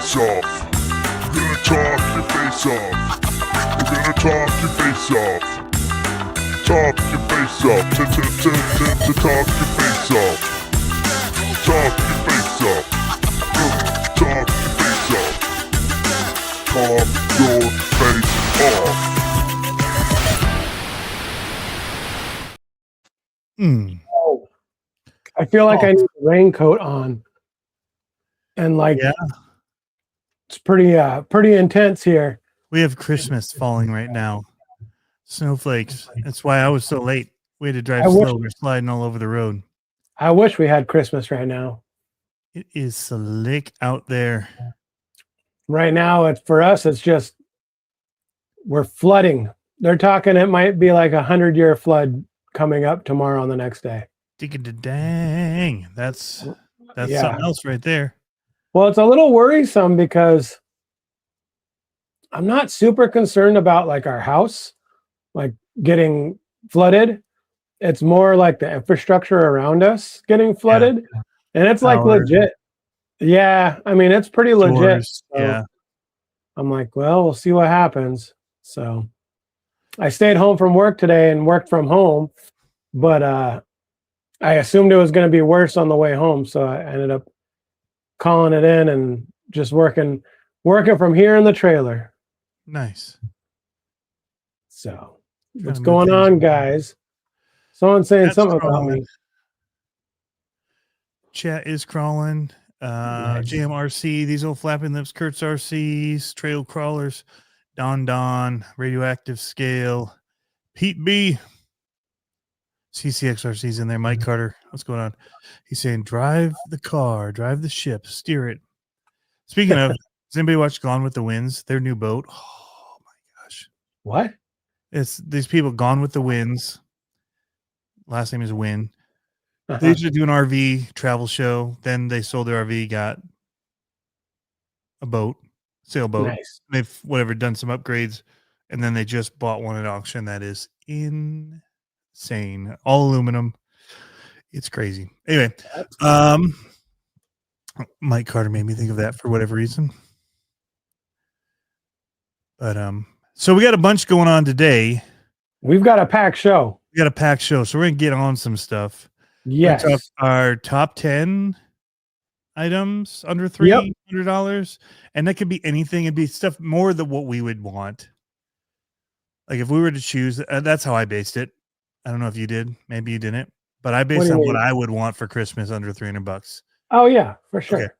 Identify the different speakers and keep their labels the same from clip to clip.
Speaker 1: face off. We're gonna talk your face off. We're gonna talk your face off. Talk your face off. To talk your face off. Talk your face off. Talk your face off. Talk your face off.
Speaker 2: Oh, I feel like I need a raincoat on, and it's pretty intense here.
Speaker 3: We have Christmas falling right now. Snowflakes. That's why I was so late. We had to drive slow. We're sliding all over the road.
Speaker 2: I wish we had Christmas right now.
Speaker 3: It is slick out there.
Speaker 2: Right now, for us, it's just we're flooding. They're talking it might be like 100-year flood coming up tomorrow on the next day.
Speaker 3: Dang, that's something else right there.
Speaker 2: Well, it's a little worrisome because I'm not super concerned about like our house, like getting flooded. It's more like the infrastructure around us getting flooded, and it's like legit. Yeah, I mean it's pretty legit. So
Speaker 3: yeah,
Speaker 2: I'm like, well, we'll see what happens. So I stayed home from work today and worked from home, but I assumed it was going to be worse on the way home, so I ended up calling it in and just working from here in the trailer.
Speaker 3: Nice.
Speaker 2: So what's going on, guys? Someone's saying something about me.
Speaker 3: Chat is crawling. JMRC, these old flapping lips, Kurt's RCs, trail crawlers, Don, radioactive scale, Pete B, CCXRC's in there, Mike Carter. What's going on? He's saying, drive the car, drive the ship, steer it. Speaking of, has anybody watched Gone with the Winds? Their new boat. Oh my gosh.
Speaker 2: What?
Speaker 3: It's these people, Gone with the Winds. Last name is Win. They used to do an RV travel show. Then they sold their RV, got a boat, sailboat.
Speaker 2: Nice.
Speaker 3: They've done some upgrades, and then they just bought one at auction. That is insane. All aluminum. It's crazy. Anyway, Mike Carter made me think of that for whatever reason. But so we got a bunch going on today.
Speaker 2: We've got a packed show.
Speaker 3: So we're gonna get on some stuff.
Speaker 2: Yes.
Speaker 3: Our top 10 items under $300, and that could be anything. It'd be stuff more than what we would want. Like if we were to choose, that's how I based it. I don't know if you did. Maybe you didn't. But I based on what I would want for Christmas under $300.
Speaker 2: Oh yeah, for sure.
Speaker 3: Okay.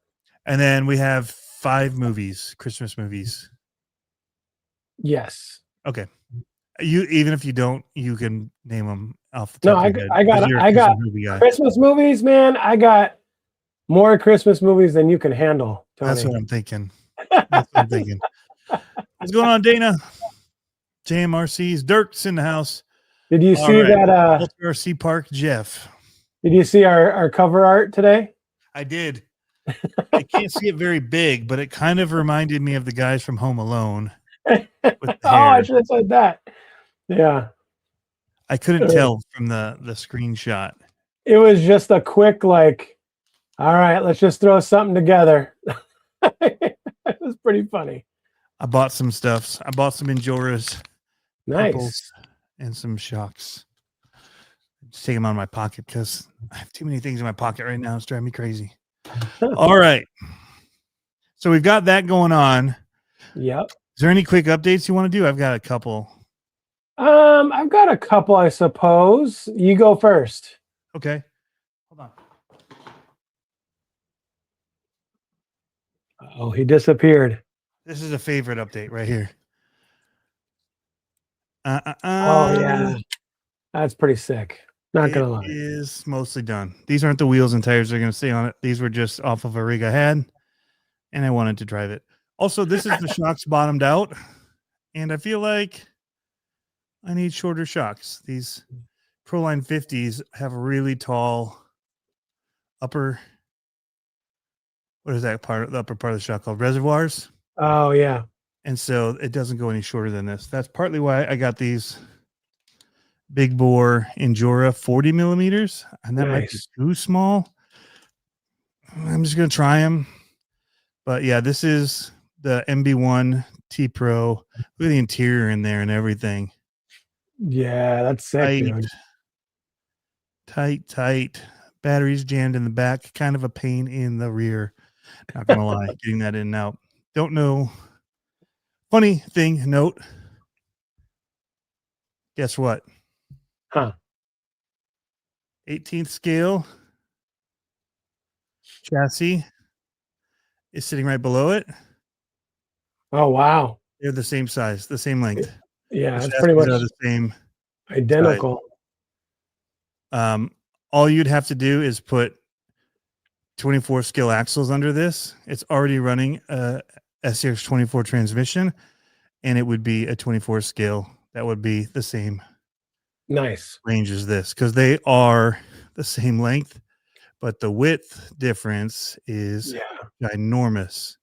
Speaker 3: And then we have 5 movies, Christmas movies.
Speaker 2: Yes.
Speaker 3: Okay. You even if you don't, you can name them off the top of your head.
Speaker 2: I got Christmas movies, man. I got more Christmas movies than you can handle, Tony.
Speaker 3: That's what I'm thinking. What's going on, Dana? JMRC's Dirk's in the house.
Speaker 2: Did you see that
Speaker 3: RC Park Jeff?
Speaker 2: Did you see our cover art today?
Speaker 3: I did. I can't see it very big, but it kind of reminded me of the guys from Home Alone.
Speaker 2: I should have said that. Yeah.
Speaker 3: I couldn't tell from the screenshot.
Speaker 2: It was just a quick, like, all right, let's just throw something together. It was pretty funny.
Speaker 3: I bought some stuffs. I bought some Injoras.
Speaker 2: Nice.
Speaker 3: And some shocks. Just take them out of my pocket because I have too many things in my pocket right now. It's driving me crazy. All right. So we've got that going on.
Speaker 2: Yep.
Speaker 3: Is there any quick updates you want to do? I've got a couple.
Speaker 2: I've got a couple, I suppose. You go first.
Speaker 3: Okay. Hold on.
Speaker 2: Oh, he disappeared.
Speaker 3: This is a favorite update right here.
Speaker 2: Oh, yeah. That's pretty sick. Not going to lie.
Speaker 3: It is mostly done. These aren't the wheels and tires that are going to stay on it. These were just off of a rig I had, and I wanted to drive it. Also, this is the shocks bottomed out, and I feel like I need shorter shocks. These Proline 50s have a really tall upper. What is that part? The upper part of the shock called reservoirs.
Speaker 2: Oh yeah,
Speaker 3: and so it doesn't go any shorter than this. That's partly why I got these big bore Injora 40 millimeters, and that might be too small. I'm just gonna try them. But yeah, this is the MB1 T Pro. Look at the interior in there and everything.
Speaker 2: Yeah, that's sick, dude.
Speaker 3: Tight. Batteries jammed in the back. Kind of a pain in the rear. Not gonna lie, getting that in and out. Don't know. Funny thing, note. Guess what?
Speaker 2: Huh.
Speaker 3: 18th scale chassis is sitting right below it.
Speaker 2: Oh, wow.
Speaker 3: They're the same size, the same length.
Speaker 2: Yeah,
Speaker 3: The
Speaker 2: it's pretty
Speaker 3: chassis
Speaker 2: much
Speaker 3: are the same
Speaker 2: identical.
Speaker 3: size. All you'd have to do is put 24 scale axles under this. It's already running a SCX 24 transmission, and it would be a 24 scale. That would be the same
Speaker 2: Nice.
Speaker 3: range as this because they are the same length, but the width difference is ginormous.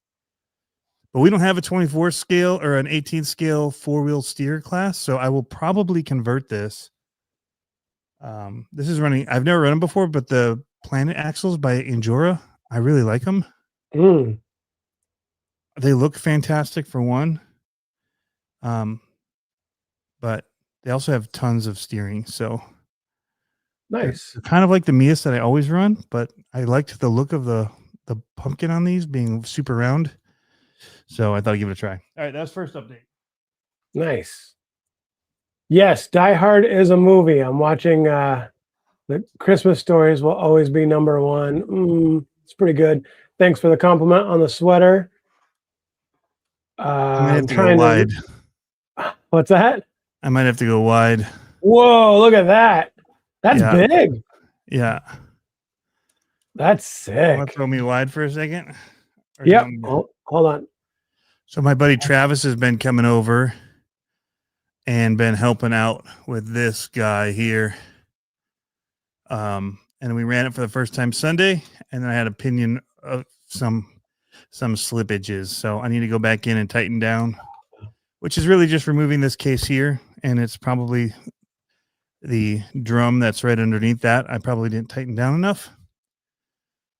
Speaker 3: But we don't have a 24 scale or an 18 scale four-wheel steer class, so I will probably convert this. This is running. I've never run them before, but the Planet axles by Endura, I really like them.
Speaker 2: Mm,
Speaker 3: They look fantastic for one, but they also have tons of steering. So
Speaker 2: nice.
Speaker 3: they're kind of like the Mias that I always run, but I liked the look of the pumpkin on these being super round. So I thought I'd give it a try. All right, that's first update.
Speaker 2: Nice. Yes, Die Hard is a movie. I'm watching the Christmas Stories will always be number one. It's pretty good. Thanks for the compliment on the sweater.
Speaker 3: I might have
Speaker 2: I'm
Speaker 3: to go
Speaker 2: trying
Speaker 3: wide.
Speaker 2: What's that?
Speaker 3: I might have to go wide.
Speaker 2: Whoa, look at that. That's big.
Speaker 3: Yeah.
Speaker 2: That's sick.
Speaker 3: Want to throw me wide for a second?
Speaker 2: Yep. Oh, hold on.
Speaker 3: So my buddy Travis has been coming over and been helping out with this guy here. And we ran it for the first time Sunday, and then I had opinion of some slippages. So I need to go back in and tighten down, which is really just removing this case here, and it's probably the drum that's right underneath that. I probably didn't tighten down enough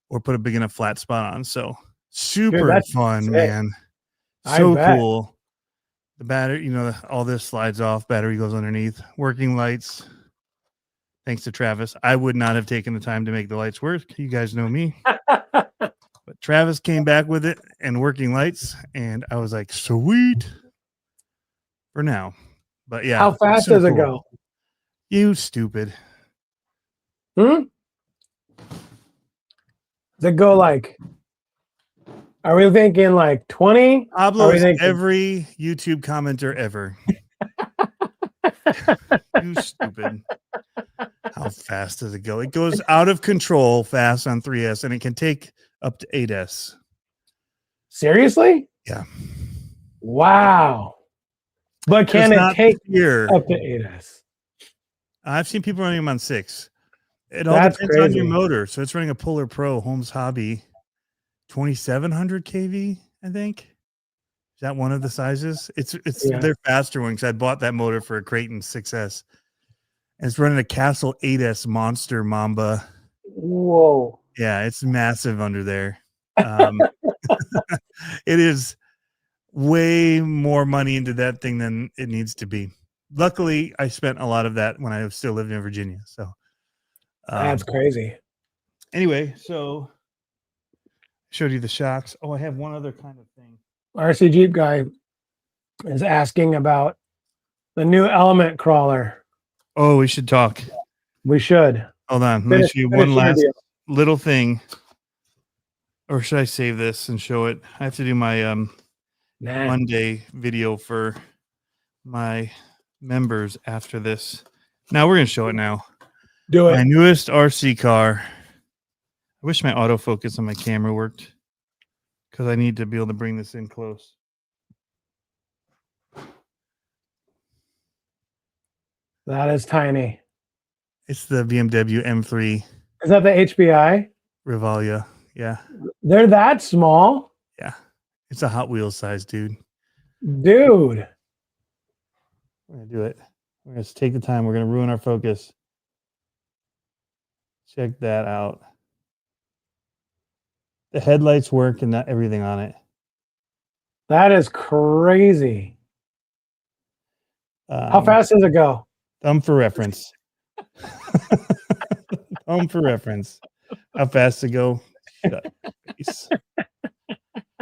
Speaker 3: or put a big enough flat spot on. So super fun, sick. Man. So cool. The battery, all this slides off, battery goes underneath, working lights. Thanks to Travis. I would not have taken the time to make the lights work. You guys know me. But Travis came back with it and working lights, and I was like, sweet for now. But yeah.
Speaker 2: How fast does it go?
Speaker 3: You stupid.
Speaker 2: Does it go like, are we thinking like 20?
Speaker 3: Pablo is every YouTube commenter ever. You stupid. How fast does it go? It goes out of control fast on 3S, and it can take up to 8S.
Speaker 2: Seriously?
Speaker 3: Yeah.
Speaker 2: Wow. But can it take
Speaker 3: here
Speaker 2: up to 8S?
Speaker 3: I've seen people running them on 6. It all depends on your motor. So it's running a Polar Pro Holmes Hobby 2700 kV, I think. Is that one of the sizes? It's their faster one, because I bought that motor for a Creighton 6S. And it's running a Castle 8S Monster Mamba.
Speaker 2: Whoa.
Speaker 3: Yeah, it's massive under there. It is way more money into that thing than it needs to be. Luckily, I spent a lot of that when I was still living in Virginia. So
Speaker 2: that's crazy.
Speaker 3: Anyway, so I showed you the shocks. Oh, I have one other kind of thing.
Speaker 2: RC Jeep guy is asking about the new Element crawler.
Speaker 3: Oh, we should talk.
Speaker 2: We should.
Speaker 3: Hold on. Let me show you one last little thing. Or should I save this and show it? I have to do my Monday video for my members after this. Now we're going to show it now.
Speaker 2: Do it.
Speaker 3: My newest RC car. I wish my autofocus on my camera worked, because I need to be able to bring this in close.
Speaker 2: That is tiny.
Speaker 3: It's the BMW M3.
Speaker 2: Is that the HBI?
Speaker 3: Rivalia. Yeah.
Speaker 2: They're that small?
Speaker 3: Yeah. It's a Hot Wheels size, dude.
Speaker 2: Dude.
Speaker 3: We're going to do it. We're going to take the time. We're going to ruin our focus. Check that out. The headlights work and not everything on it.
Speaker 2: That is crazy. How fast does it go?
Speaker 3: Thumb for reference. Thumb for reference. How fast to go? Shut your face.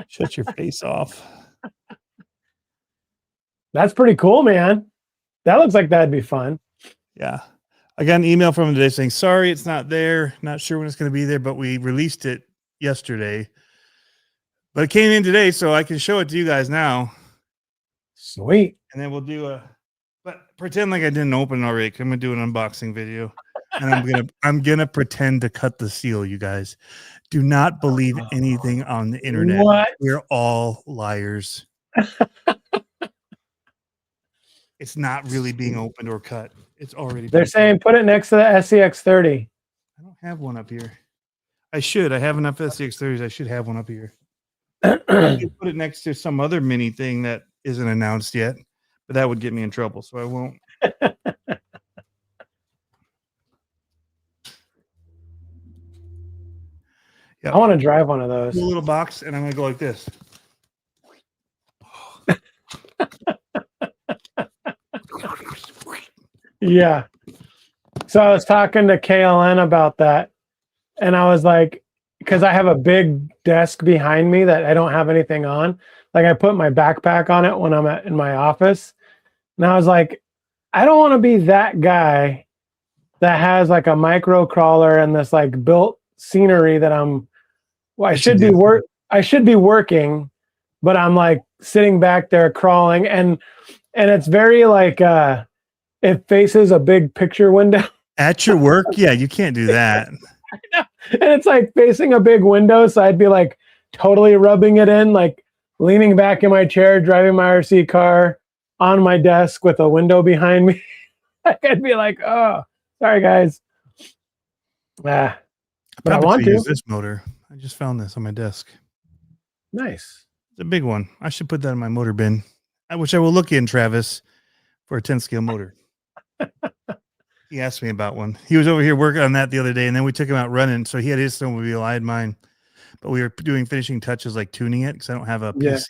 Speaker 3: Shut your face off.
Speaker 2: That's pretty cool, man. That looks like that'd be fun.
Speaker 3: Yeah. I got an email from him today saying, sorry, it's not there. Not sure when it's going to be there, but we released it yesterday. But it came in today, so I can show it to you guys now.
Speaker 2: Sweet.
Speaker 3: And then we'll do but pretend like I didn't open it already. I'm gonna do an unboxing video. And I'm gonna pretend to cut the seal, you guys. Do not believe anything on the internet.
Speaker 2: What?
Speaker 3: We're all liars. It's not really being opened or cut. It's already.
Speaker 2: They're saying put it next to the SCX30.
Speaker 3: I don't have one up here. I should. I have enough SCX30s. I should have one up here. I could put it next to some other mini thing that isn't announced yet, but that would get me in trouble, so I won't.
Speaker 2: Yep. I want to drive one of those.
Speaker 3: A little box, and I'm going to go like this.
Speaker 2: Yeah. So I was talking to KLN about that, and I was like, because I have a big desk behind me that I don't have anything on. Like I put my backpack on it when I'm in my office. And I was like, I don't want to be that guy that has like a micro crawler and this like built scenery that I should be working, but I'm like sitting back there crawling and it's very like it faces a big picture window.
Speaker 3: At your work? Yeah, you can't do that.
Speaker 2: And it's like facing a big window, so I'd be like totally rubbing it in, like leaning back in my chair, driving my RC car on my desk with a window behind me. I'd be like, oh, sorry guys. But I want to
Speaker 3: use this motor. I just found this on my desk.
Speaker 2: Nice.
Speaker 3: It's a big one. I should put that in my motor bin. Which I will look in, Travis, for a 10 scale motor. He asked me about one. He was over here working on that the other day, and then we took him out running. So he had his snowmobile, I had mine, but we were doing finishing touches like tuning it because I don't have a PC.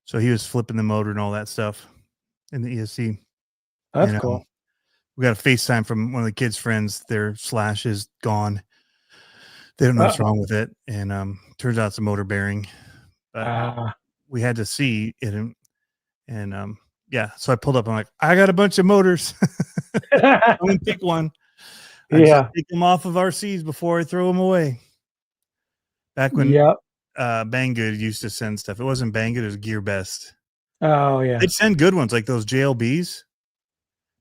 Speaker 3: So he was flipping the motor and all that stuff in the ESC.
Speaker 2: That's cool.
Speaker 3: We got a FaceTime from one of the kids' friends. Their slash is gone. They don't know what's wrong with it, and turns out it's a motor bearing. But we had to see it, and yeah. So I pulled up. I'm like, I got a bunch of motors. I'm gonna pick one. I just take them off of RCs before I throw them away. Back when Banggood used to send stuff. It wasn't Banggood, it was Gear Best.
Speaker 2: Oh yeah.
Speaker 3: They'd send good ones like those JLBs.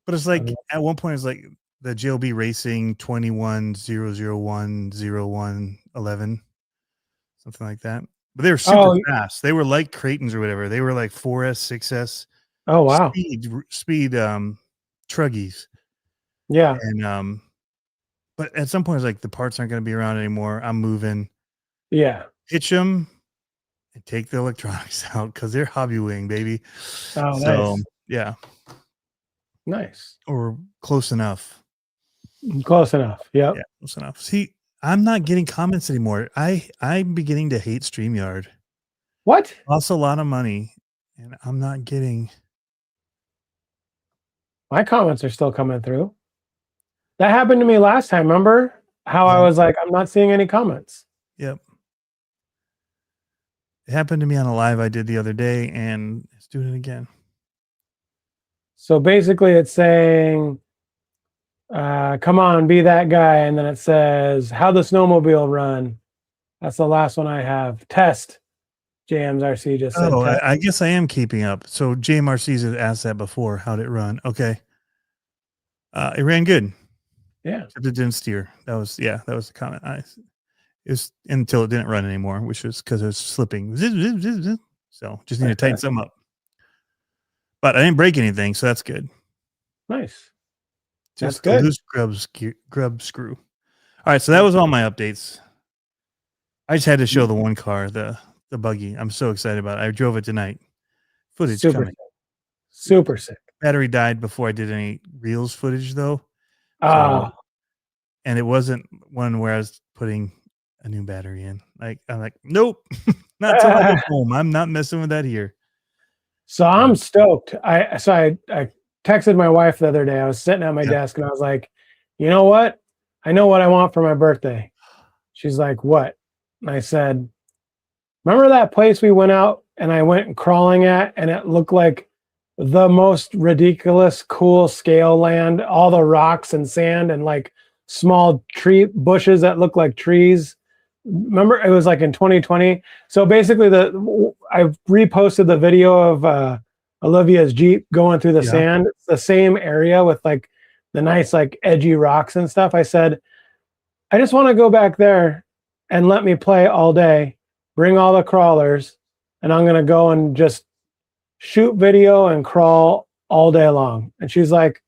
Speaker 3: But it's like at one point it's like the JLB Racing 210010111, something like that. But they were super fast. They were like Creightons or whatever. They were like 4S, 6S.
Speaker 2: Oh wow.
Speaker 3: Speed truggies.
Speaker 2: Yeah.
Speaker 3: And but at some point it's like the parts aren't going to be around anymore. I'm moving.
Speaker 2: Yeah.
Speaker 3: Hitch them and take the electronics out because they're hobby wing, baby.
Speaker 2: Oh,
Speaker 3: so
Speaker 2: nice.
Speaker 3: Yeah.
Speaker 2: Nice.
Speaker 3: Or close enough.
Speaker 2: Close enough. Yep.
Speaker 3: Yeah, close enough. See, I'm not getting comments anymore. I'm beginning to hate StreamYard.
Speaker 2: What?
Speaker 3: Costs a lot of money, and I'm not getting.
Speaker 2: My comments are still coming through. That happened to me last time. Remember how I was like, I'm not seeing any comments.
Speaker 3: Yep. It happened to me on a live I did the other day, and it's doing it again.
Speaker 2: So basically it's saying, come on, be that guy. And then it says, how the snowmobile run. That's the last one I have. Test. JM's RC just said.
Speaker 3: I guess I am keeping up. So JMRC's had asked that before. How'd it run? Okay. It ran good.
Speaker 2: Yeah.
Speaker 3: Except it didn't steer. That was the comment. It was until it didn't run anymore, which was because it was slipping. So just need to tighten something up. But I didn't break anything, so that's good.
Speaker 2: Nice.
Speaker 3: Just a loose grub screw. All right, so that was all my updates. I just had to show the one car, the buggy. I'm so excited about it. I drove it tonight. Footage coming.
Speaker 2: Super sick.
Speaker 3: Battery died before I did any reels footage though. And it wasn't one where I was putting a new battery in. Like, I'm like, nope, not till I get home. I'm not messing with that here.
Speaker 2: So I'm stoked. I texted my wife the other day. I was sitting at my desk and I was like, you know what? I know what I want for my birthday. She's like, what? And I said, remember that place we went out and I went crawling at, and it looked like the most ridiculous, cool scale land, all the rocks and sand and like small tree bushes that look like trees. Remember, it was like in 2020. So basically, I reposted the video of Olivia's Jeep going through the sand. It's the same area with like the nice, like edgy rocks and stuff. I said, I just want to go back there and let me play all day, bring all the crawlers, and I'm going to go and just shoot video and crawl all day long. And she's like,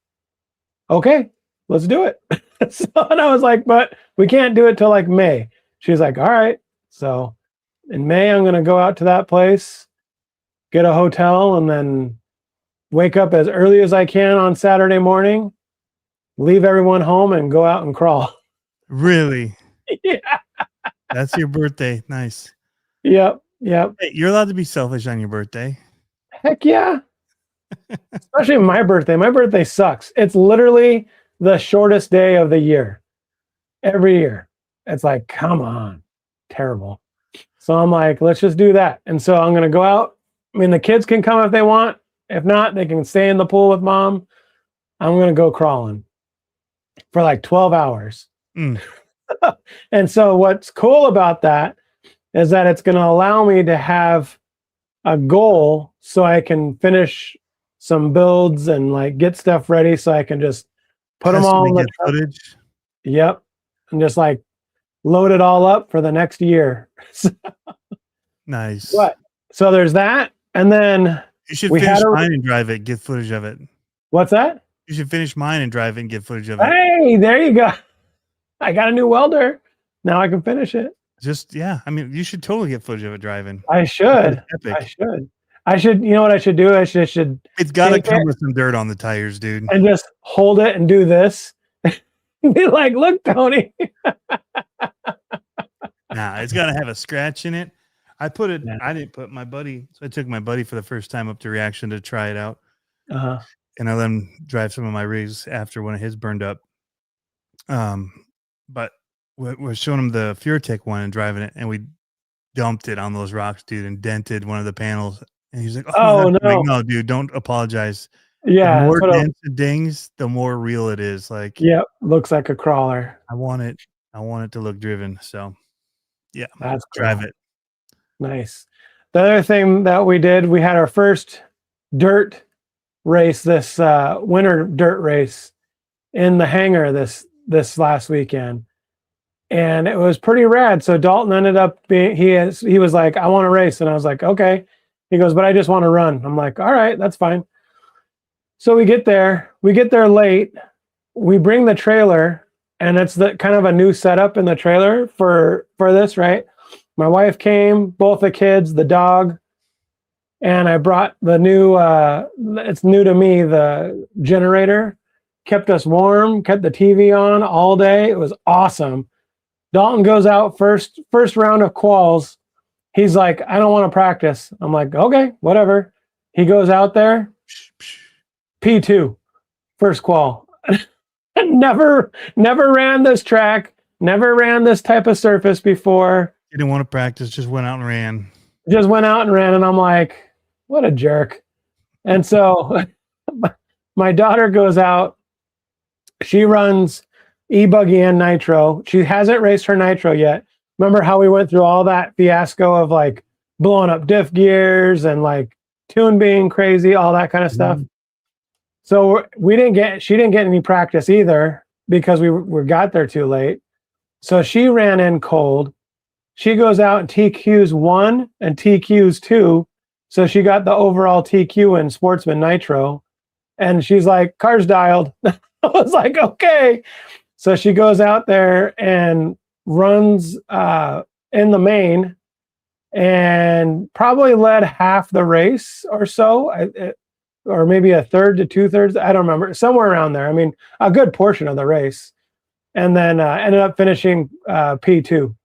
Speaker 2: okay, let's do it. And I was like, but we can't do it till like May. She's like, all right. So in May, I'm going to go out to that place, get a hotel, and then wake up as early as I can on Saturday morning, leave everyone home, and go out and crawl.
Speaker 3: Really?
Speaker 2: Yeah.
Speaker 3: That's your birthday. Nice.
Speaker 2: Yep.
Speaker 3: Hey, you're allowed to be selfish on your birthday.
Speaker 2: Heck yeah. Especially my birthday. My birthday sucks. It's literally the shortest day of the year. Every year. It's like, come on. Terrible. So I'm like, let's just do that. And so I'm going to go out. I mean, the kids can come if they want. If not, they can stay in the pool with mom. I'm going to go crawling for like 12 hours. And so what's cool about that is that it's going to allow me to have a goal so I can finish some builds and like get stuff ready so I can just put them all in the footage. Yep. And just like load it all up for the next year.
Speaker 3: Nice.
Speaker 2: What? So there's that. And then
Speaker 3: you should finish mine and drive it, get footage of it.
Speaker 2: What's that?
Speaker 3: You should finish mine and drive it and get footage of it.
Speaker 2: Hey, there you go. I got a new welder. Now I can finish it.
Speaker 3: I mean, you should totally get footage of it driving.
Speaker 2: I should. I should. You know what I should do? I should.
Speaker 3: It's got to come with some dirt on the tires, dude.
Speaker 2: And just hold it and do this. Be like, look, Tony.
Speaker 3: Nah, it's got to have a scratch in it. I didn't put my buddy. So I took my buddy for the first time up to Reaction to try it out. And I let him drive some of my rigs after one of his burned up. But we're showing him the FureTech one and driving it, and we dumped it on those rocks, dude, and dented one of the panels. And he's like, "Oh no, like, no, dude, don't apologize."
Speaker 2: Yeah,
Speaker 3: the more dents and dings, the more real it is. Like,
Speaker 2: yep, looks like a crawler.
Speaker 3: I want it to look driven. So, yeah,
Speaker 2: that's cool.
Speaker 3: Drive it.
Speaker 2: Nice. The other thing that we did, we had our first dirt race, this winter dirt race in the hangar this last weekend. And it was pretty rad. So Dalton ended up being, he was like, I want to race. And I was like, okay. He goes, but I just want to run. I'm like, all right, that's fine. So we get there late. We bring the trailer, and it's the kind of a new setup in the trailer for this, right? My wife came, both the kids, the dog, and I brought the new, it's new to me, the generator. Kept us warm, kept the TV on all day. It was awesome. Dalton goes out first round of quals. He's like, I don't want to practice. I'm like, okay, whatever. He goes out there, P2, first qual. never ran this track, never ran this type of surface before.
Speaker 3: He didn't want to practice, just went out and ran.
Speaker 2: And I'm like, what a jerk. And so my daughter goes out. She runs e-buggy and nitro. She hasn't raced her nitro yet. Remember how we went through all that fiasco of like blowing up diff gears and like tune being crazy, all that kind of stuff. So she didn't get any practice either because we got there too late. So she ran in cold. She goes out and TQs 1 and TQs 2. So she got the overall TQ in Sportsman Nitro. And she's like, car's dialed. I was like, okay. So she goes out there and runs in the main and probably led half the race or so, or maybe a third to 2/3. I don't remember, somewhere around there. I mean, a good portion of the race. And then ended up finishing P2.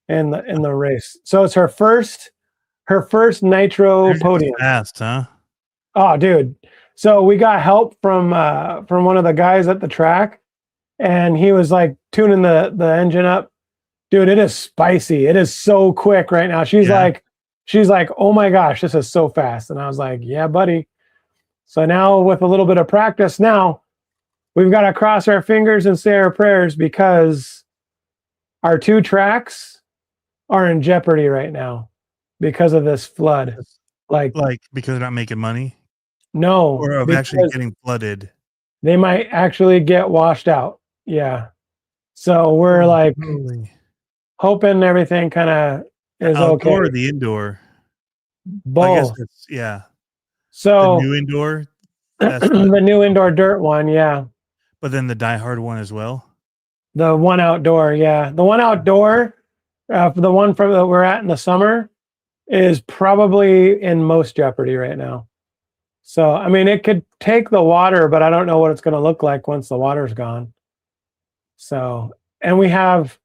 Speaker 2: in the race. So it's her first nitro
Speaker 3: They're just
Speaker 2: podium.
Speaker 3: fast, huh?
Speaker 2: Oh, dude. So we got help from one of the guys at the track, and he was like tuning the engine up. Dude, it is spicy. It is so quick right now. She's like, oh my gosh, this is so fast. And I was like, yeah, buddy. So now with a little bit of practice, now we've got to cross our fingers and say our prayers because our 2 tracks are in jeopardy right now because of this flood. Like
Speaker 3: because they're not making money,
Speaker 2: no,
Speaker 3: or of actually getting flooded.
Speaker 2: They might actually get washed out. Yeah. So we're like hoping everything kind of is
Speaker 3: outdoor
Speaker 2: okay.
Speaker 3: Or the indoor?
Speaker 2: Both.
Speaker 3: I guess it's, yeah.
Speaker 2: So
Speaker 3: the new indoor, that's
Speaker 2: the new indoor dirt one, yeah.
Speaker 3: But then the diehard one as well.
Speaker 2: The one outdoor, yeah. The one outdoor, the one from that we're at in the summer, is probably in most jeopardy right now. So I mean, it could take the water, but I don't know what it's going to look like once the water's gone. So, and we have,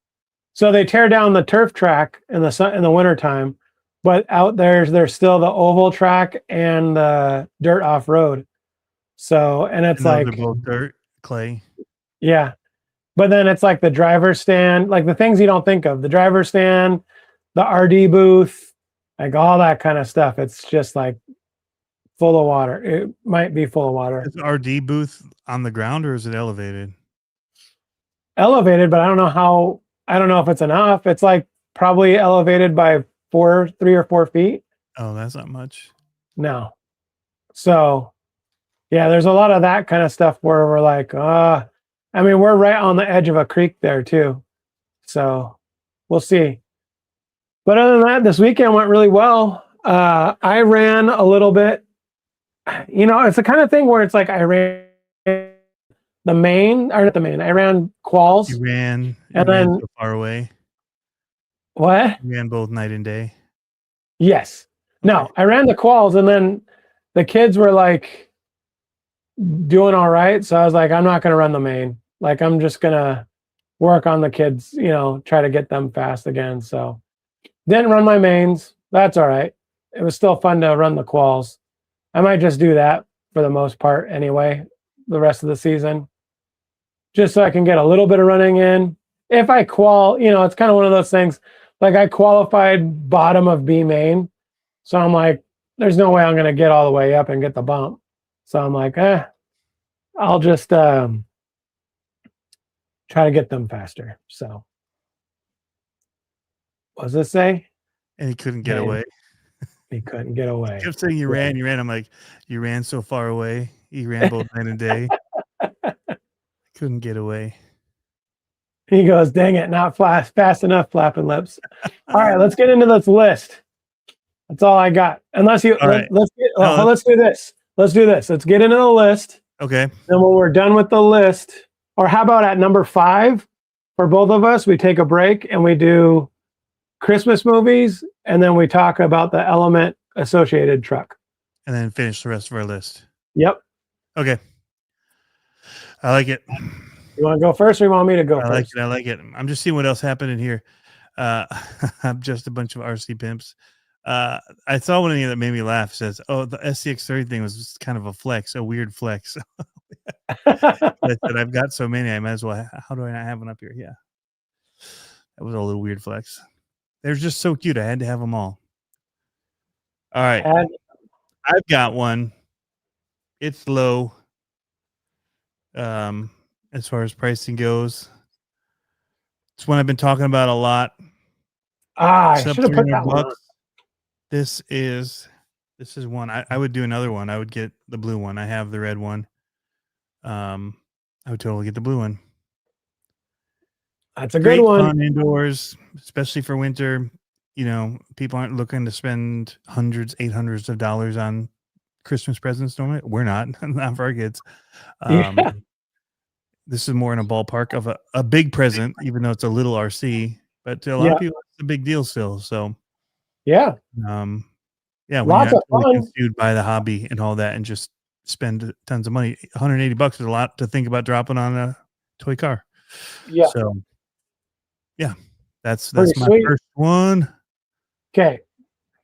Speaker 2: so they tear down the turf track in the wintertime, but out there's still the oval track and the dirt off road. So, and it's like
Speaker 3: they're both dirt, clay.
Speaker 2: Yeah. But then it's like the driver's stand, like the things you don't think of, the driver's stand, the RD booth, like all that kind of stuff. It's just like full of water. It might be full of water.
Speaker 3: Is the RD booth on the ground or is it elevated?
Speaker 2: Elevated, but I don't know if it's enough. It's like probably elevated by 3 or 4 feet.
Speaker 3: Oh, that's not much.
Speaker 2: No. So yeah, there's a lot of that kind of stuff where we're like, I mean, we're right on the edge of a creek there too. So we'll see. But other than that, this weekend went really well. I ran a little bit. You know, it's the kind of thing where it's like I ran the main, or not the main. I ran quals.
Speaker 3: You ran
Speaker 2: then
Speaker 3: so far away.
Speaker 2: What?
Speaker 3: You ran both night and day.
Speaker 2: Yes. Okay. No, I ran the quals, and then the kids were like doing all right. So I was like, I'm not going to run the main. Like, I'm just going to work on the kids, you know, try to get them fast again. So didn't run my mains. That's all right. It was still fun to run the quals. I might just do that for the most part anyway, the rest of the season, just so I can get a little bit of running in. If I you know, it's kind of one of those things, like I qualified bottom of B main. So I'm like, there's no way I'm going to get all the way up and get the bump. So I'm like, I'll just try to get them faster. So what does this say?
Speaker 3: And he couldn't get away.
Speaker 2: He couldn't get away.
Speaker 3: He kept saying you ran. I'm like, you ran so far away. You ran both night and day. Couldn't get away.
Speaker 2: He goes, dang it, not fast enough, flapping lips. All right, let's get into this list. That's all I got. Unless you, let's do this. Let's do this. Let's get into the list.
Speaker 3: Okay.
Speaker 2: Then when we're done with the list, or how about at number 5 for both of us, we take a break and we do Christmas movies, and then we talk about the Element associated truck.
Speaker 3: And then finish the rest of our list.
Speaker 2: Yep.
Speaker 3: Okay. I like it.
Speaker 2: You want to go first, or you want me to go first?
Speaker 3: I like it. I'm just seeing what else happened in here. I'm just a bunch of RC pimps. I saw one of you that made me laugh. It says, "Oh, the SCX30 thing was kind of a flex, a weird flex." I said, I've got so many, I might as well. How do I not have one up here? Yeah, that was a little weird flex. They're just so cute. I had to have them all. All right, I've got one. It's low. As far as pricing goes, it's one I've been talking about a lot.
Speaker 2: I should have put that one on.
Speaker 3: This is one. I would do another one. I would get the blue one. I have the red one. I would totally get the blue one.
Speaker 2: That's a good one.
Speaker 3: Fun indoors, especially for winter. You know, people aren't looking to spend hundreds, $800s of dollars on Christmas presents. Normally, we're not for our kids. This is more in a ballpark of a big present, even though it's a little RC. But to a lot of people, it's a big deal still. So,
Speaker 2: yeah,
Speaker 3: when
Speaker 2: lots of fun.
Speaker 3: Consumed by the hobby and all that, and just spend tons of money. $180 is a lot to think about dropping on a toy car.
Speaker 2: Yeah.
Speaker 3: So, yeah, That's
Speaker 2: Pretty
Speaker 3: my
Speaker 2: sweet.
Speaker 3: first one.
Speaker 2: Okay,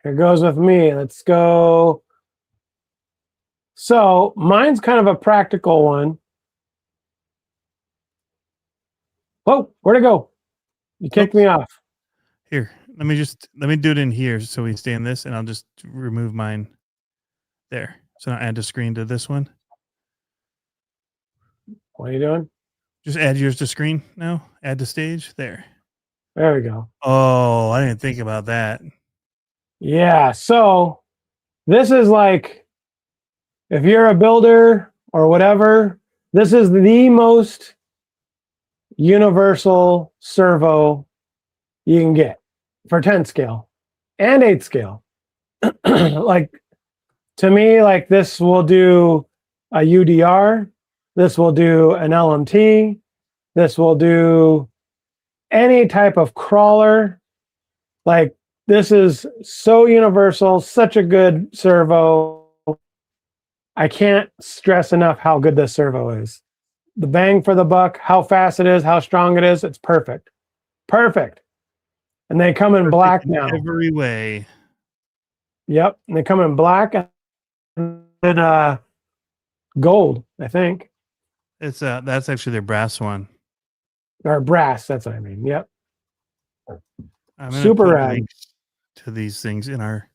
Speaker 2: here goes with me. Let's go. So mine's kind of a practical one. Whoa, where'd it go? You kicked me off.
Speaker 3: Here, let me do it in here so we stay in this, and I'll just remove mine there. So now add the screen to this one.
Speaker 2: What are you doing?
Speaker 3: Just add yours to screen now. Add to stage. There.
Speaker 2: There we go.
Speaker 3: Oh, I didn't think about that.
Speaker 2: Yeah, so this is like, if you're a builder or whatever, this is the most universal servo you can get for 10 scale and 8 scale. Like, to me, like, this will do a UDR, this will do an LMT, this will do any type of crawler. Like, this is so universal, such a good servo. I can't stress enough how good this servo is. The bang for the buck, how fast it is, how strong it is, it's perfect. Perfect. And they come in black now.
Speaker 3: Every way.
Speaker 2: Yep. And they come in black and gold, I think.
Speaker 3: It's that's actually their brass one.
Speaker 2: Or brass, that's what I mean. Yep.
Speaker 3: I'm gonna
Speaker 2: Super
Speaker 3: put
Speaker 2: rad.
Speaker 3: links to these things in our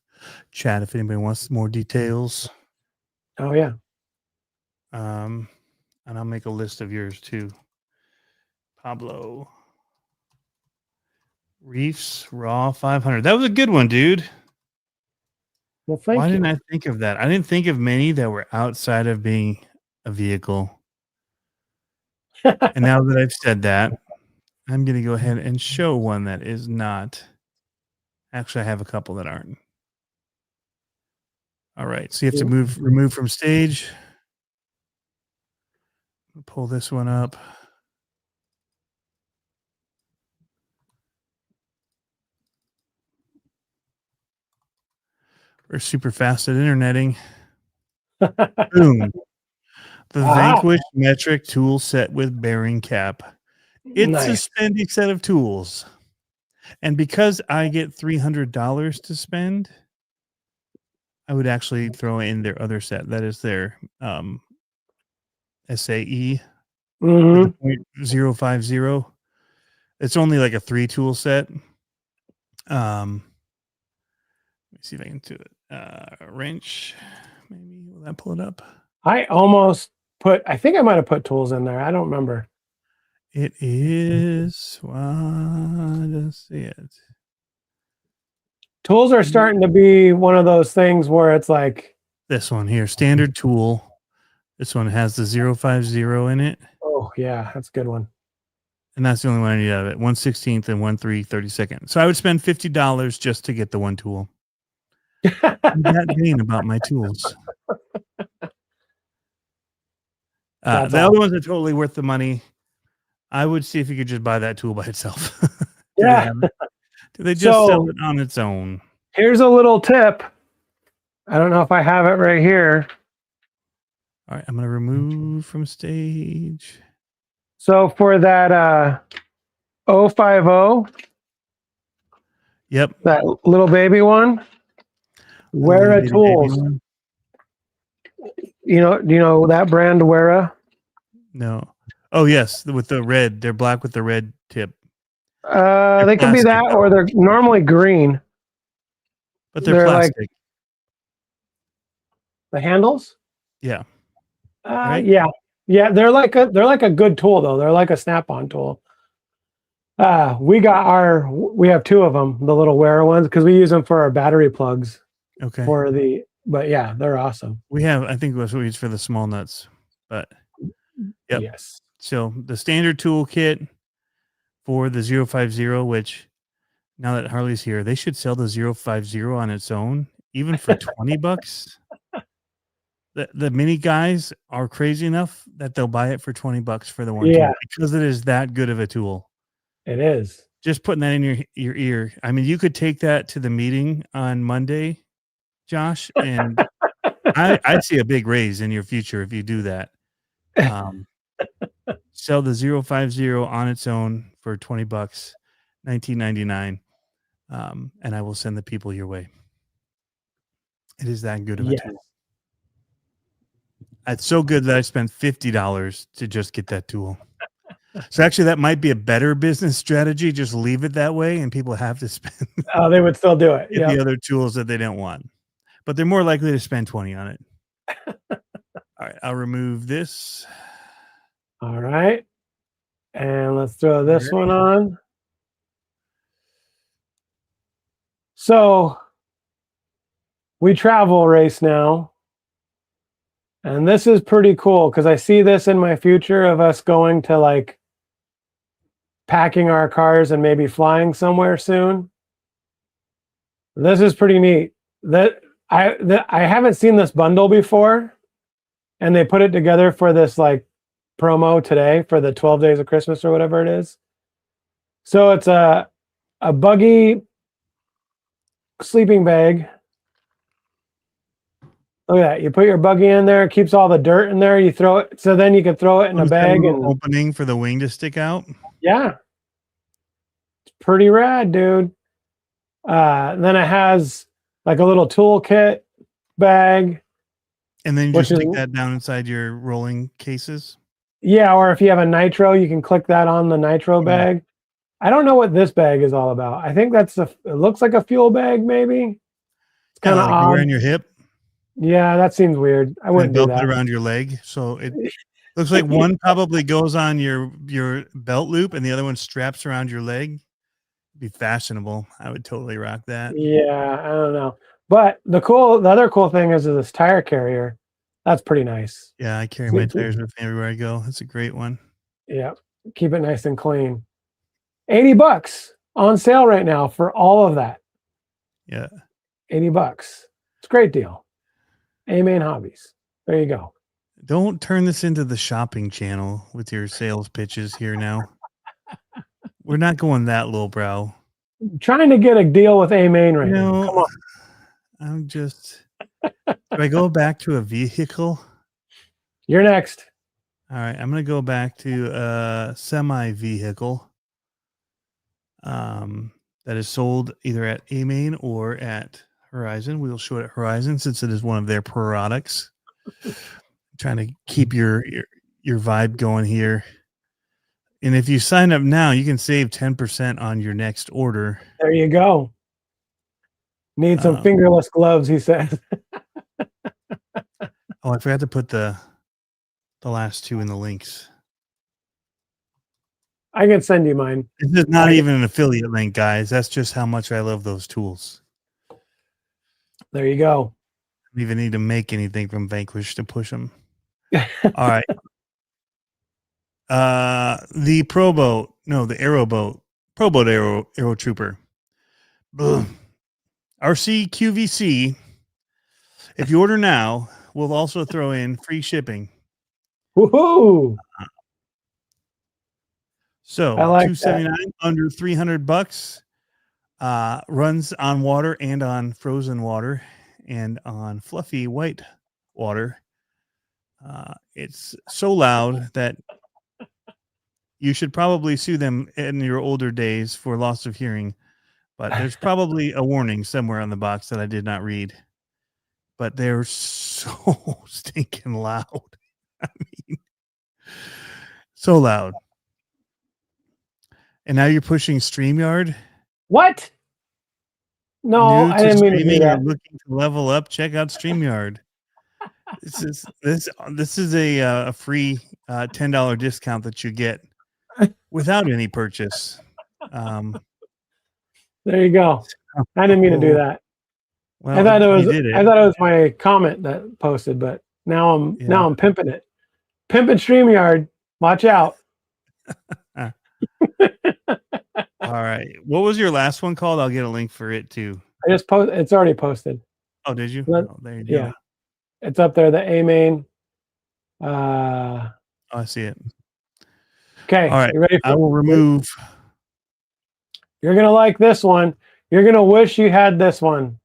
Speaker 3: chat if anybody wants more details.
Speaker 2: Oh yeah.
Speaker 3: And I'll make a list of yours too. Pablo. Reefs Raw 500. That was a good one, dude.
Speaker 2: Well, thank
Speaker 3: Why
Speaker 2: you.
Speaker 3: didn't I think of that? I didn't think of many that were outside of being a vehicle. And now that I've said that, I'm going to go ahead and show one that is not. Actually, I have a couple that aren't. All right. So you have to remove from stage. Pull this one up. We're super fast at interneting. Boom. The Vanquish metric tool set with bearing cap. It's
Speaker 2: Nice.
Speaker 3: a spendy set of tools. And because I get $300 to spend, I would actually throw in their other set. That is their SAE, the .050. It's only like a 3-tool set. Let me see if I can do it. Wrench, maybe. Will that pull it up?
Speaker 2: I think I might have put tools in there. I don't remember.
Speaker 3: It is. Let's see it.
Speaker 2: Tools are starting to be one of those things where it's like
Speaker 3: this one here, standard tool. This one has the 050 in it.
Speaker 2: Oh yeah, that's a good one.
Speaker 3: And that's the only one I need out of it. 1/16 and 1/332. So I would spend $50 just to get the one tool. I'm that vain about my tools. The other ones are totally worth the money. I would see if you could just buy that tool by itself.
Speaker 2: Yeah.
Speaker 3: Do they just sell it on its own?
Speaker 2: Here's a little tip. I don't know if I have it right here.
Speaker 3: All right, I'm going to remove from stage.
Speaker 2: So for that 050,
Speaker 3: yep,
Speaker 2: that little baby one, Wera tools. You know that brand Wera?
Speaker 3: No. Oh yes, with the red. They're black with the red tip.
Speaker 2: They can be that, or they're normally green.
Speaker 3: But they're plastic.
Speaker 2: Like the handles?
Speaker 3: Yeah.
Speaker 2: Right? Yeah. They're like a good tool though. They're like a snap-on tool. We have 2 of them, the little Wera ones, because we use them for our battery plugs.
Speaker 3: Okay.
Speaker 2: But yeah, they're awesome.
Speaker 3: We have, I think that's what we use for the small nuts. But yep.
Speaker 2: Yes.
Speaker 3: So the standard toolkit for the 050, which now that Harley's here, they should sell the 050 on its own, even for $20. The mini guys are crazy enough that they'll buy it for $20 for the one tool because it is that good of a tool.
Speaker 2: It is.
Speaker 3: Just putting that in your ear. I mean, you could take that to the meeting on Monday, Josh, and I'd see a big raise in your future if you do that. Sell the 050 on its own for $20. $19.99. And I will send the people your way. It is that good of a
Speaker 2: Yes.
Speaker 3: tool. It's so good that I spent $50 to just get that tool. So actually, that might be a better business strategy. Just leave it that way, and people have to spend
Speaker 2: Oh, they would still do it.
Speaker 3: the
Speaker 2: Yeah.
Speaker 3: other tools that they don't want. But they're more likely to spend 20 on it. All right, I'll remove this.
Speaker 2: All right. And let's throw this one on. So we travel race now. And this is pretty cool because I see this in my future of us going to like packing our cars and maybe flying somewhere soon. This is pretty neat. I haven't seen this bundle before, and they put it together for this like promo today for the 12 days of Christmas or whatever it is. So it's a buggy sleeping bag. Look at that. You put your buggy in there, it keeps all the dirt in there. You throw it, so then you can throw it in a bag and
Speaker 3: opening for the wing to stick out.
Speaker 2: Yeah. It's pretty rad, dude. Then it has like a little toolkit bag.
Speaker 3: And then you just stick that down inside your rolling cases.
Speaker 2: Yeah, or if you have a nitro, you can click that on the nitro bag. I don't know what this bag is all about. I think it looks like a fuel bag, maybe. It's kind of
Speaker 3: like
Speaker 2: odd.
Speaker 3: around your hip.
Speaker 2: Yeah, that seems weird. I wouldn't do that.
Speaker 3: It around your leg, so it looks like one probably goes on your belt loop, and the other one straps around your leg. It'd be fashionable. I would totally rock that.
Speaker 2: Yeah, I don't know, but the other cool thing is this tire carrier. That's pretty nice.
Speaker 3: Yeah, I carry my tires with me everywhere I go. That's a great one.
Speaker 2: Yeah, keep it nice and clean. $80 on sale right now for all of that.
Speaker 3: Yeah,
Speaker 2: $80. It's a great deal. A-Main Hobbies. There you go.
Speaker 3: Don't turn this into the shopping channel with your sales pitches here now. We're not going that lowbrow.
Speaker 2: I'm trying to get a deal with A-Main right now. Come on.
Speaker 3: I'm just... Do I go back to a vehicle?
Speaker 2: You're next.
Speaker 3: All right. I'm going to go back to a semi-vehicle that is sold either at A-Main or at Horizon. We'll show it at Horizon since it is one of their products. Trying to keep your vibe going here. And if you sign up now, you can save 10% on your next order.
Speaker 2: There you go. Need some fingerless gloves, he says.
Speaker 3: Oh, I forgot to put the last two in the links.
Speaker 2: I can send you mine.
Speaker 3: This is not even an affiliate link, guys. That's just how much I love those tools.
Speaker 2: There you go.
Speaker 3: I don't even need to make anything from Vanquish to push them. All right. The Aeroboat Aero Trooper. Boom. RC QVC. If you order now, we'll also throw in free shipping.
Speaker 2: Woohoo!
Speaker 3: So
Speaker 2: like
Speaker 3: $279 under $300. Runs on water and on frozen water and on fluffy white water. It's so loud that you should probably sue them in your older days for loss of hearing, but there's probably a warning somewhere on the box that I did not read. But they're so stinking loud. I mean, so loud. And now you're pushing StreamYard.
Speaker 2: What? No, I didn't mean to do that.
Speaker 3: Looking to level up. Check out StreamYard. This is a free $10 discount that you get without any purchase.
Speaker 2: There you go. I didn't mean to do that.
Speaker 3: Well,
Speaker 2: I thought it was my comment that posted, but now I'm pimping it. Pimping StreamYard. Watch out.
Speaker 3: All right. What was your last one called? I'll get a link for it too.
Speaker 2: I just it's already posted.
Speaker 3: Oh, did you? There you go.
Speaker 2: Yeah. It's up there, the A-Main.
Speaker 3: I see it.
Speaker 2: Okay.
Speaker 3: All right.
Speaker 2: You ready
Speaker 3: I will remove.
Speaker 2: You're going to like this one. You're going to wish you had this one.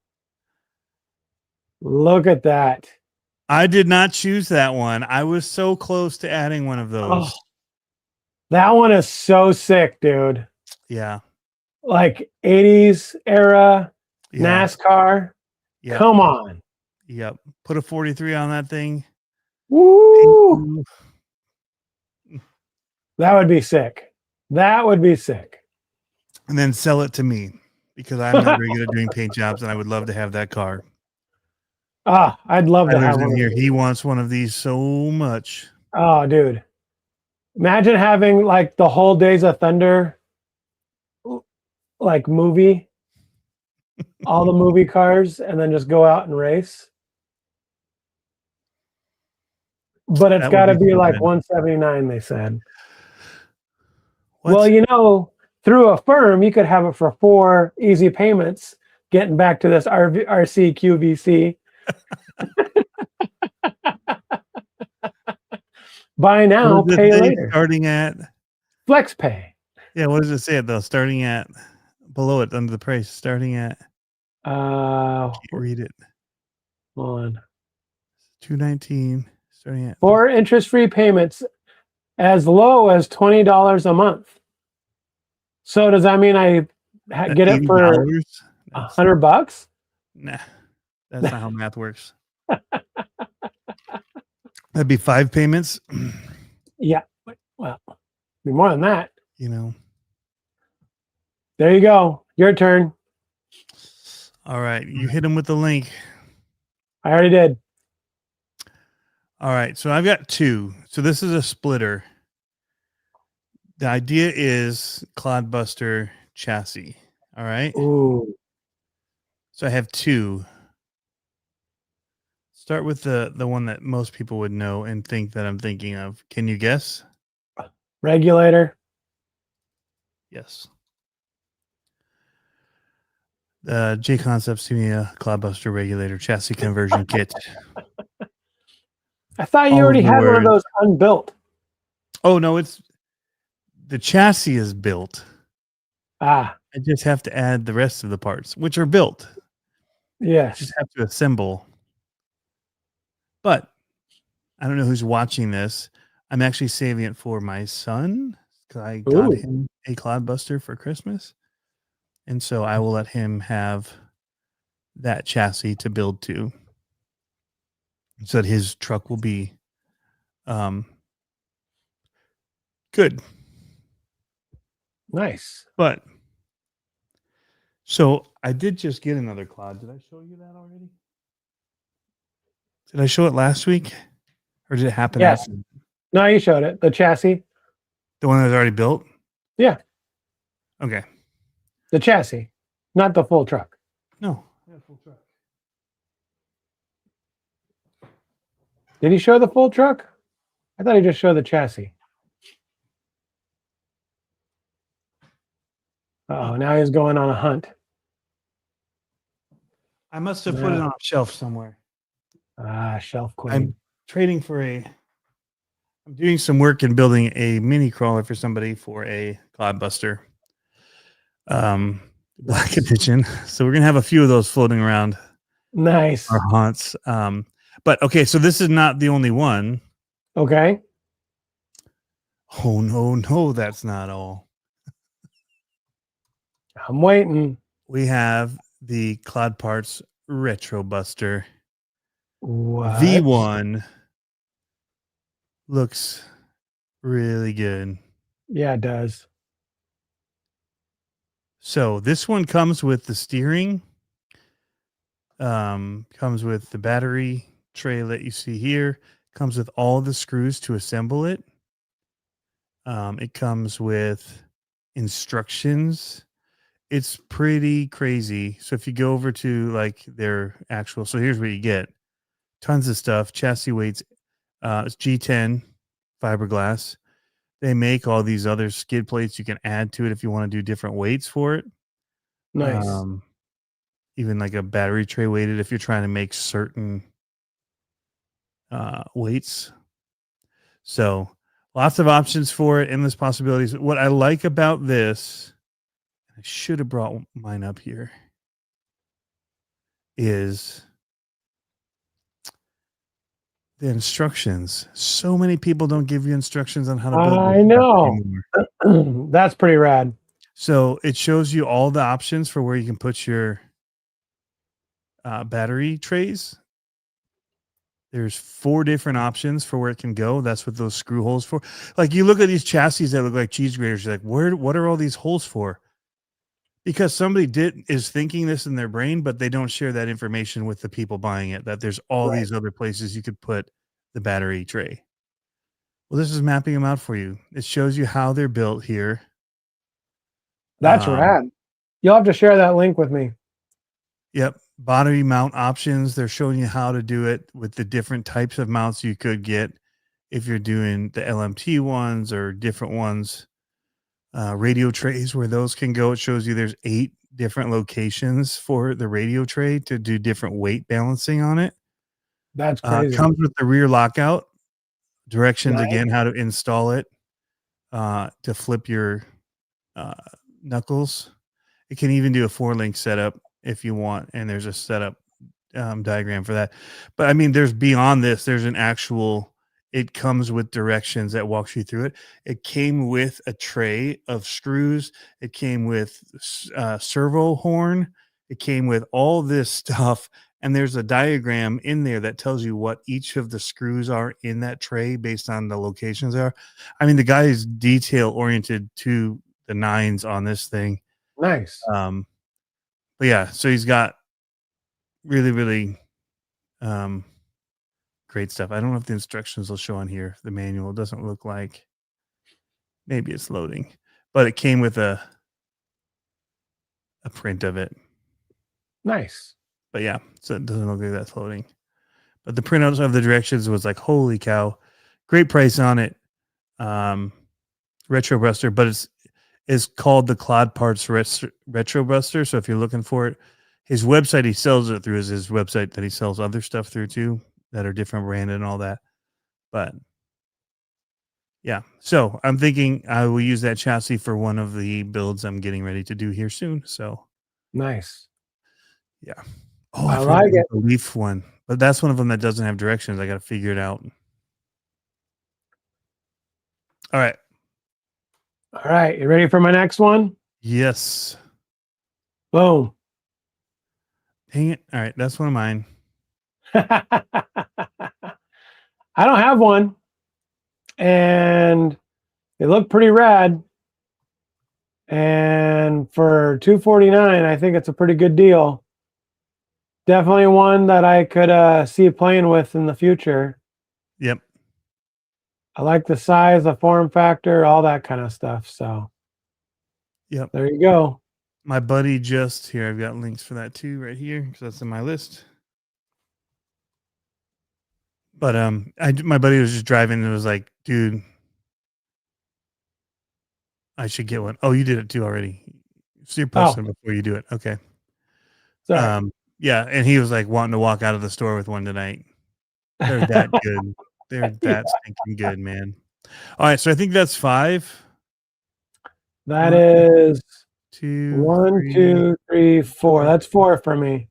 Speaker 2: Look at that.
Speaker 3: I did not choose that one. I was so close to adding one of those.
Speaker 2: Oh, that one is so sick, dude.
Speaker 3: Yeah.
Speaker 2: like 80s era
Speaker 3: Yeah.
Speaker 2: NASCAR.
Speaker 3: Yep.
Speaker 2: Come on.
Speaker 3: Yep. Put a 43 on that thing.
Speaker 2: Woo! That would be sick. That would be sick.
Speaker 3: And then sell it to me because I'm not very good at doing paint jobs, and I would love to have that car.
Speaker 2: I'd love to have
Speaker 3: Tyler's
Speaker 2: one
Speaker 3: in
Speaker 2: of
Speaker 3: here.
Speaker 2: these.
Speaker 3: He wants one of these so much.
Speaker 2: Oh, dude. Imagine having like the whole Days of Thunder like movie, all the movie cars, and then just go out and race. But it's
Speaker 3: That would
Speaker 2: got to
Speaker 3: be
Speaker 2: be
Speaker 3: so
Speaker 2: like
Speaker 3: good.
Speaker 2: 179, they said.
Speaker 3: What?
Speaker 2: Well, you know, through a firm, you could have it for 4 easy payments. Getting back to this RC QVC. Buy now,
Speaker 3: What does it
Speaker 2: pay
Speaker 3: say?
Speaker 2: later.
Speaker 3: Starting at,
Speaker 2: Flex pay.
Speaker 3: yeah, what does it say though? Starting at, below it under the price, starting at,
Speaker 2: Hold
Speaker 3: can't read it.
Speaker 2: on.
Speaker 3: 219, starting at
Speaker 2: 4 interest-free payments as low as $20 a month. So does that mean I get it for
Speaker 3: $80?
Speaker 2: $100?
Speaker 3: Nah, that's not how math works. That'd be 5 payments.
Speaker 2: Yeah. Well, be more than that.
Speaker 3: You know.
Speaker 2: There you go. Your turn.
Speaker 3: All right, you hit him with the link.
Speaker 2: I already did.
Speaker 3: All right, so I've got 2. So this is a splitter. The idea is Clodbuster chassis. All right.
Speaker 2: Ooh.
Speaker 3: So I have 2. Start with the one that most people would know and think that I'm thinking of. Can you guess?
Speaker 2: Regulator.
Speaker 3: Yes. J Concepts to me a Clodbuster regulator chassis conversion kit.
Speaker 2: I thought you
Speaker 3: All
Speaker 2: already
Speaker 3: of the
Speaker 2: had one of
Speaker 3: words.
Speaker 2: those unbuilt.
Speaker 3: Oh no, it's the chassis is built.
Speaker 2: Ah,
Speaker 3: I just have to add the rest of the parts, which are built.
Speaker 2: yes.
Speaker 3: Just have to assemble. But I don't know who's watching this. I'm actually saving it for my son because I got
Speaker 2: Ooh.
Speaker 3: him a Clodbuster for Christmas. And so I will let him have that chassis to build to so that his truck will be good.
Speaker 2: Nice.
Speaker 3: But so I did just get another Clod. Did I show you that already? Did I show it last week? Or did it happen
Speaker 2: Yes.
Speaker 3: after?
Speaker 2: No, you showed it. The chassis.
Speaker 3: The one that's already built?
Speaker 2: Yeah.
Speaker 3: Okay.
Speaker 2: The chassis, not the full truck.
Speaker 3: No. Yeah, full truck.
Speaker 2: Did he show the full truck? I thought he just showed the chassis. Oh, now he's going on a hunt.
Speaker 3: I must have put it on a shelf somewhere.
Speaker 2: Ah, shelf queen.
Speaker 3: I'm trading for I'm doing some work in building a mini crawler for somebody for a Clodbuster. Black edition. So we're gonna have a few of those floating around
Speaker 2: Nice.
Speaker 3: our haunts. But okay, so this is not the only one.
Speaker 2: Okay.
Speaker 3: Oh no, that's not all.
Speaker 2: I'm waiting.
Speaker 3: We have the Clod Parts Retro Buster.
Speaker 2: What?
Speaker 3: V1 looks really good.
Speaker 2: Yeah, it does.
Speaker 3: So this one comes with the steering, comes with the battery tray that you see here, comes with all the screws to assemble it. It comes with instructions. It's pretty crazy. So if you go over to like their actual, so here's what you get. Tons of stuff, chassis weights, it's G10 fiberglass. They make all these other skid plates you can add to it if you want to do different weights for it.
Speaker 2: Nice.
Speaker 3: Even like a battery tray weighted if you're trying to make certain weights. So lots of options for it, endless possibilities. What I like about this, I should have brought mine up here, is the instructions. So many people don't give you instructions on how to build.
Speaker 2: I know. That's pretty rad.
Speaker 3: So it shows you all the options for where you can put your battery trays. There's 4 different options for where it can go. That's what those screw holes for. Like you look at these chassis that look like cheese graters, you're like, what are all these holes for? Because somebody is thinking this in their brain, but they don't share that information with the people buying it, that there's all
Speaker 2: Right.
Speaker 3: these other places you could put the battery tray. Well, this is mapping them out for you. It shows you how they're built here.
Speaker 2: That's rad. You'll have to share that link with me.
Speaker 3: Yep. Battery mount options. They're showing you how to do it with the different types of mounts you could get if you're doing the LMT ones or different ones. Radio trays, where those can go. It shows you there's 8 different locations for the radio tray to do different weight balancing on it.
Speaker 2: That's crazy.
Speaker 3: Comes with the rear lockout. Directions
Speaker 2: Nice.
Speaker 3: again, how to install it to flip your knuckles. It can even do a 4-link setup if you want, and there's a setup diagram for that. But I mean, there's beyond this. There's an actual. It comes with directions that walks you through it. It came with a tray of screws. It came with servo horn. It came with all this stuff. And there's a diagram in there that tells you what each of the screws are in that tray based on the locations are. I mean, the guy is detail oriented to the nines on this thing.
Speaker 2: Nice.
Speaker 3: But yeah, so he's got really, really great stuff. I don't know if the instructions will show on here. The manual doesn't look like. Maybe it's loading, but it came with a print of it.
Speaker 2: Nice.
Speaker 3: But yeah, so it doesn't look like that's loading. But the printouts of the directions was like, holy cow, great price on it. Retro Buster, but it's called the Clod Parts Retro Buster. So if you're looking for it, his website he sells it through is his website that he sells other stuff through too, that are different branded and all that. But yeah, so I'm thinking I will use that chassis for one of the builds I'm getting ready to do here soon. So
Speaker 2: nice.
Speaker 3: Yeah. Oh,
Speaker 2: I like it.
Speaker 3: The Leaf one, but that's one of them that doesn't have directions. I got to figure it out. All right.
Speaker 2: All right. You ready for my next one?
Speaker 3: Yes.
Speaker 2: Boom.
Speaker 3: Dang it. All right. That's one of mine.
Speaker 2: I don't have one. And they look pretty rad. And for $249, I think it's a pretty good deal. Definitely one that I could see playing with in the future.
Speaker 3: Yep.
Speaker 2: I like the size, the form factor, all that kind of stuff. So,
Speaker 3: yep.
Speaker 2: There you go.
Speaker 3: My buddy just here. I've got links for that too, right here, because that's in my list. But my buddy was just driving and was like, "Dude, I should get one." Oh, you did it too already. So you're posting before you do it. Okay.
Speaker 2: Sorry.
Speaker 3: Yeah, and he was like wanting to walk out of the store with one tonight. They're that good. They're that stinking good, man. All right, so I think that's 5.
Speaker 2: That is
Speaker 3: 2,
Speaker 2: 1,
Speaker 3: 3,
Speaker 2: 2, 3, 4. That's 4 for me.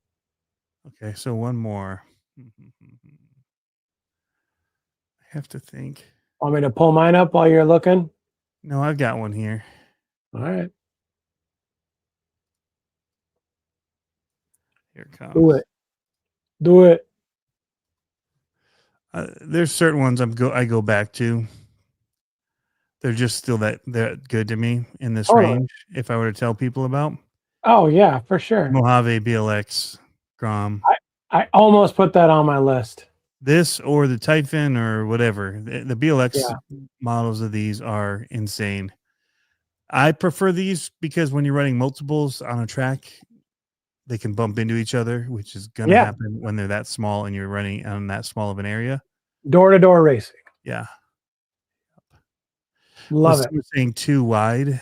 Speaker 3: Okay, so one more. I have to think.
Speaker 2: Want me to pull mine up while you're looking?
Speaker 3: No, I've got one here.
Speaker 2: All right.
Speaker 3: Here it comes.
Speaker 2: Do it. Do it.
Speaker 3: There's certain ones I go back to. They're just still that good to me in this range. If I were to tell people about.
Speaker 2: Oh yeah, for sure.
Speaker 3: Mojave BLX Grom.
Speaker 2: I almost put that on my list.
Speaker 3: This or the Typhon or whatever. The BLX models of these are insane. I prefer these because when you're running multiples on a track, they can bump into each other, which is going to happen when they're that small and you're running on that small of an area.
Speaker 2: Door-to-door racing.
Speaker 3: Yeah.
Speaker 2: Love it.
Speaker 3: Saying too wide.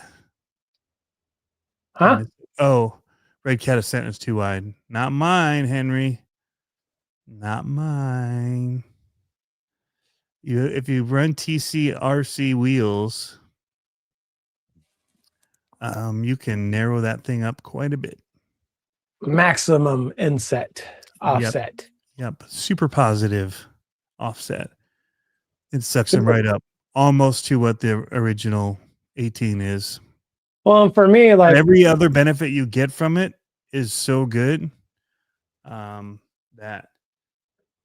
Speaker 2: Huh?
Speaker 3: Oh, Red Cat Ascent is too wide. Not mine, Henry. Not mine. If you run TCRC wheels, you can narrow that thing up quite a bit.
Speaker 2: Maximum inset offset.
Speaker 3: Yep. Super positive offset. It sucks them right up, almost to what the original 18 is.
Speaker 2: Well, and for me, like
Speaker 3: every other benefit you get from it is so good. That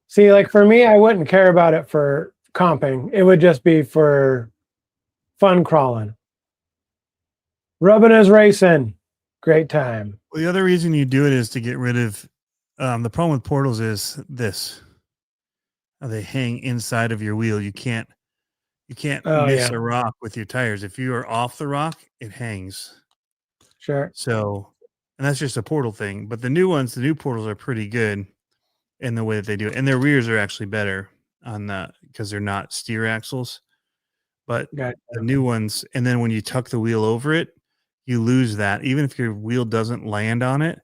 Speaker 2: see, like for me, I wouldn't care about it for comping. It would just be for fun crawling. Rubbing is racing. Great time.
Speaker 3: well, the other reason you do it is to get rid of the problem with portals is this. They hang inside of your wheel. You can't
Speaker 2: Oh,
Speaker 3: miss
Speaker 2: yeah.
Speaker 3: a rock with your tires. If you are off the rock, it hangs.
Speaker 2: Sure.
Speaker 3: So, and that's just a portal thing. But the new portals are pretty good in the way that they do it. And their rears are actually better on the because they're not steer axles. But
Speaker 2: Gotcha.
Speaker 3: the new ones, and then when you tuck the wheel over it, you lose that. Even if your wheel doesn't land on it,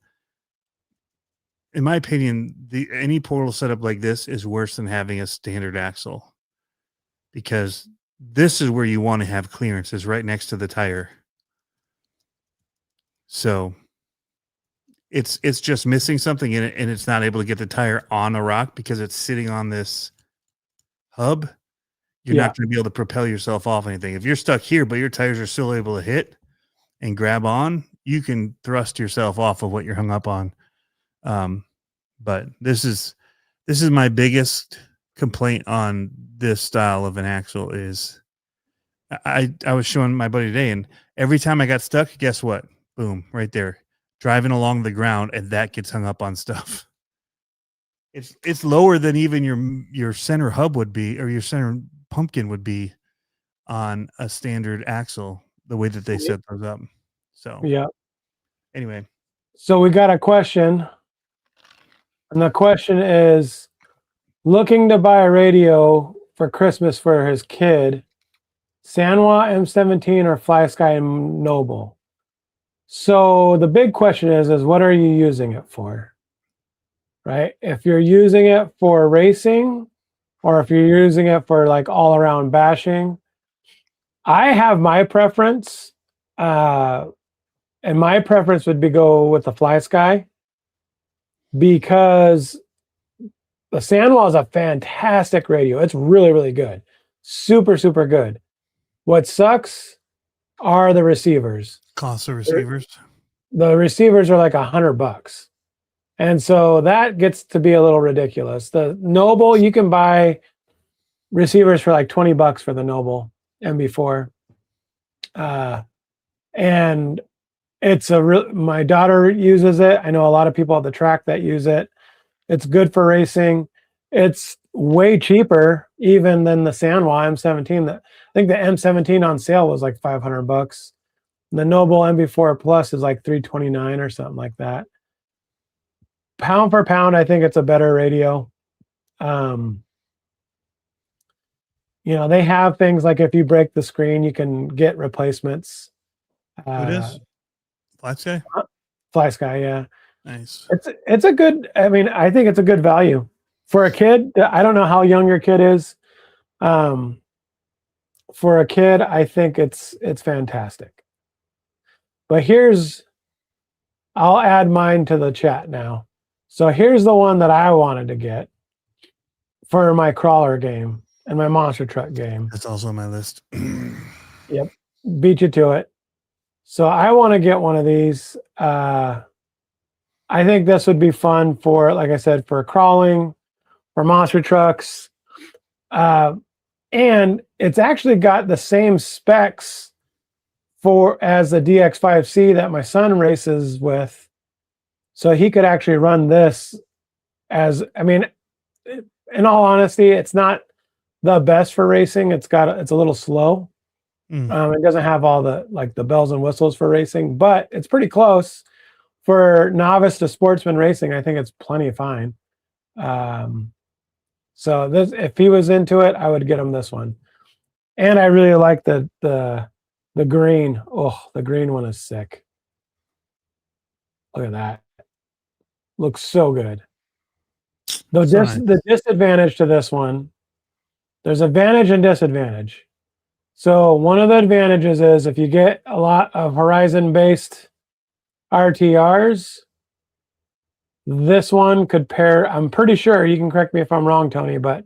Speaker 3: in my opinion, any portal setup like this is worse than having a standard axle, because this is where you want to have clearance, is right next to the tire. So it's just missing something in it, and it's not able to get the tire on a rock because it's sitting on this hub. You're not going to be able to propel yourself off anything. If you're stuck here, but your tires are still able to hit and grab on, you can thrust yourself off of what you're hung up on. But this is my biggest complaint on this style of an axle is I was showing my buddy today, and every time I got stuck, guess what? Boom, right there, driving along the ground, and that gets hung up on stuff. It's lower than even your center hub would be, or your center pumpkin would be on a standard axle, the way that they set those up. So
Speaker 2: yeah.
Speaker 3: Anyway,
Speaker 2: so we got a question, and the question is, looking to buy a radio for Christmas for his kid, Sanwa M17 or FlySky Noble. So the big question is what are you using it for? Right? If you're using it for racing, or if you're using it for like all around bashing, I have my preference, and my preference would be go with the FlySky, because the Sanwa is a fantastic radio. It's really, really good. Super, super good. What sucks are the receivers.
Speaker 3: cost of receivers.
Speaker 2: The receivers are like $100. And so that gets to be a little ridiculous. The Noble, you can buy receivers for like $20 for the Noble MB4. And it's my daughter uses it. I know a lot of people at the track that use it. It's good for racing. It's way cheaper even than the Sanwa M17. I think the M17 on sale was like $500. The Noble MB4 Plus is like $329 or something like that. Pound for pound, I think it's a better radio. They have things like if you break the screen, you can get replacements.
Speaker 3: Who it is? FlySky?
Speaker 2: FlySky, yeah.
Speaker 3: Nice.
Speaker 2: It's a good. I mean, I think it's a good value for a kid. I don't know how young your kid is. For a kid, I think it's fantastic. But I'll add mine to the chat now. So here's the one that I wanted to get for my crawler game and my monster truck game.
Speaker 3: That's also on my list.
Speaker 2: Yep, beat you to it. So I want to get one of these. I think this would be fun for, like I said, for crawling, for monster trucks. And it's actually got the same specs as the DX5C that my son races with. So he could actually run this in all honesty, it's not the best for racing. It's a little slow. It doesn't have all the bells and whistles for racing, but it's pretty close. For novice to sportsman racing, I think it's plenty fine. So if he was into it, I would get him this one. And I really like the green. Oh, the green one is sick. Look at that. Looks so good. The disadvantage to this one, there's advantage and disadvantage. So one of the advantages is if you get a lot of Horizon-based RTRs, this one could pair. I'm pretty sure, you can correct me if I'm wrong, Tony, but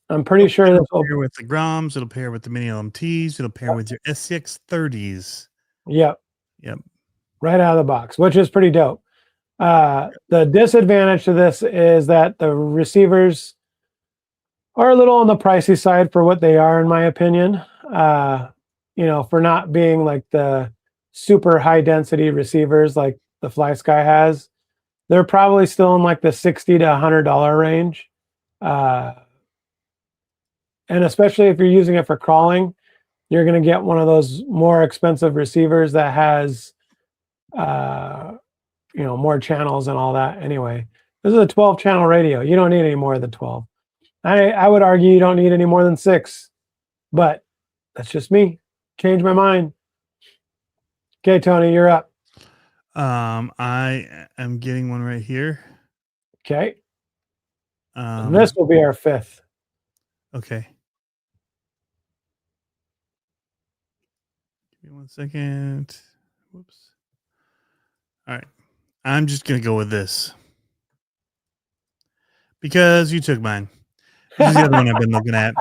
Speaker 2: I'm pretty sure this will
Speaker 3: pair with the Groms. It'll pair with the mini LMTs. It'll pair with your SCX30s.
Speaker 2: Yep.
Speaker 3: Yep.
Speaker 2: Right out of the box, which is pretty dope. The disadvantage to this is that the receivers are a little on the pricey side for what they are, in my opinion. For not being like the super high density receivers like the Fly Sky has. They're probably still in like the $60 to $100 range. And especially if you're using it for crawling, you're going to get one of those more expensive receivers that has, more channels and all that. Anyway, this is a 12 channel radio. You don't need any more than 12. I would argue you don't need any more than 6, but that's just me. Change my mind. Okay, Tony, you're up.
Speaker 3: I am getting one right here.
Speaker 2: Okay. And this will be our 5th.
Speaker 3: Okay. Give me 1 second. Whoops. All right. I'm just going to go with this. Because you took mine. This is the other one I've been looking at.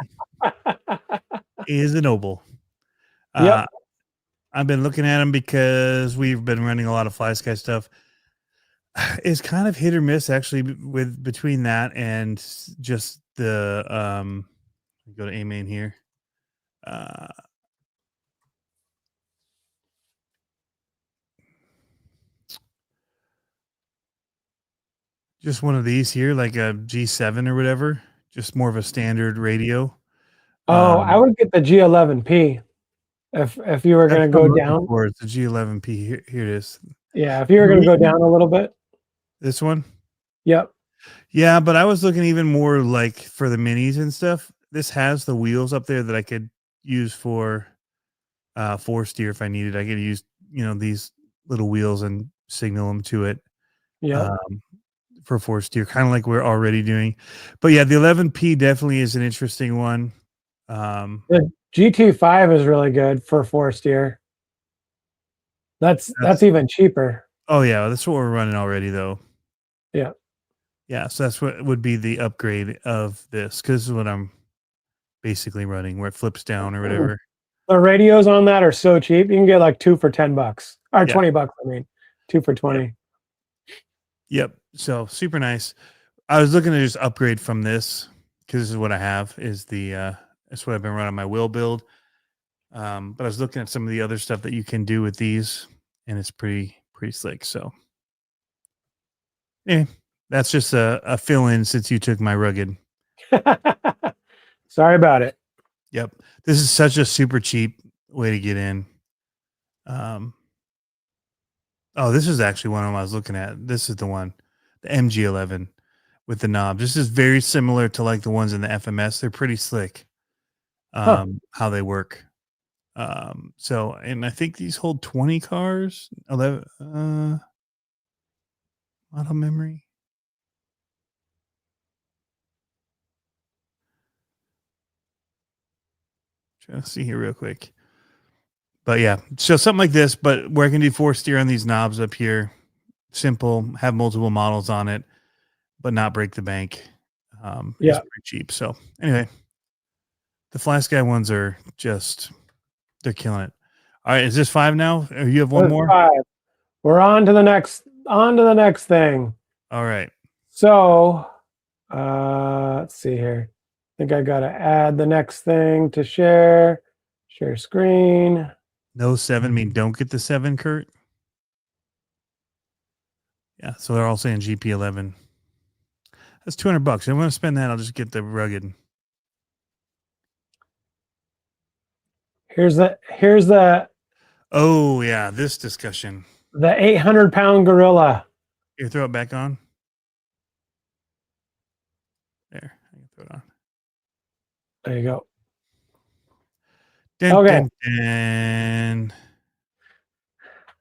Speaker 3: Is a Noble.
Speaker 2: Yep.
Speaker 3: I've been looking at them because we've been running a lot of Fly Sky stuff. It's kind of hit or miss actually with between that and just the go to A main here. Just one of these here, like a G7 or whatever, just more of a standard radio.
Speaker 2: I would get the G11P if you were going to go down.
Speaker 3: It's the G11P. Here it is.
Speaker 2: Yeah, if you were going to go down a little bit.
Speaker 3: This one?
Speaker 2: Yep.
Speaker 3: Yeah, but I was looking even more like for the minis and stuff. This has the wheels up there that I could use for steer if I needed. I could use, these little wheels and signal them to it.
Speaker 2: Yeah.
Speaker 3: For 4 steer, kind of like we're already doing. But yeah, the 11P definitely is an interesting one.
Speaker 2: The GT5 is really good for 4 steer. That's even cheaper.
Speaker 3: Oh yeah, that's what we're running already though.
Speaker 2: Yeah.
Speaker 3: Yeah, so that's what would be the upgrade of this, because this is what I'm basically running, where it flips down or whatever.
Speaker 2: The radios on that are so cheap. You can get like 2 for $10 or $20. I mean, 2 for 20.
Speaker 3: Yep. So super nice. I was looking to just upgrade from this because this is what I have. Is the that's what I've been running my wheel build. But I was looking at some of the other stuff that you can do with these, and it's pretty slick. So, yeah, that's just a fill in since you took my rugged.
Speaker 2: Sorry about it.
Speaker 3: Yep. This is such a super cheap way to get in. This is actually one I was looking at. This is the one, the MG11 with the knob. This is very similar to like the ones in the FMS. They're pretty slick. How they work. And I think these hold 20 cars, 11 model memory. Trying to see here real quick. But yeah, so something like this, but where I can do 4 steer on these knobs up here. Simple, have multiple models on it, but not break the bank. It's pretty cheap. So anyway, the Fly Sky ones are just, they're killing it. All right, is this 5 now? Or you have one more?
Speaker 2: 5. We're on to the next thing.
Speaker 3: All right.
Speaker 2: So let's see here. I think I gotta add the next thing to share screen.
Speaker 3: No 7 mean don't get the 7, Kurt. Yeah, so they're all saying GP11. That's $200. I want to spend that. I'll just get the rugged.
Speaker 2: Here's the.
Speaker 3: Oh yeah, this discussion.
Speaker 2: The 800-pound gorilla.
Speaker 3: You throw it back on. There, I can throw it on.
Speaker 2: There you go.
Speaker 3: Dun,
Speaker 2: okay.
Speaker 3: Dun, dun.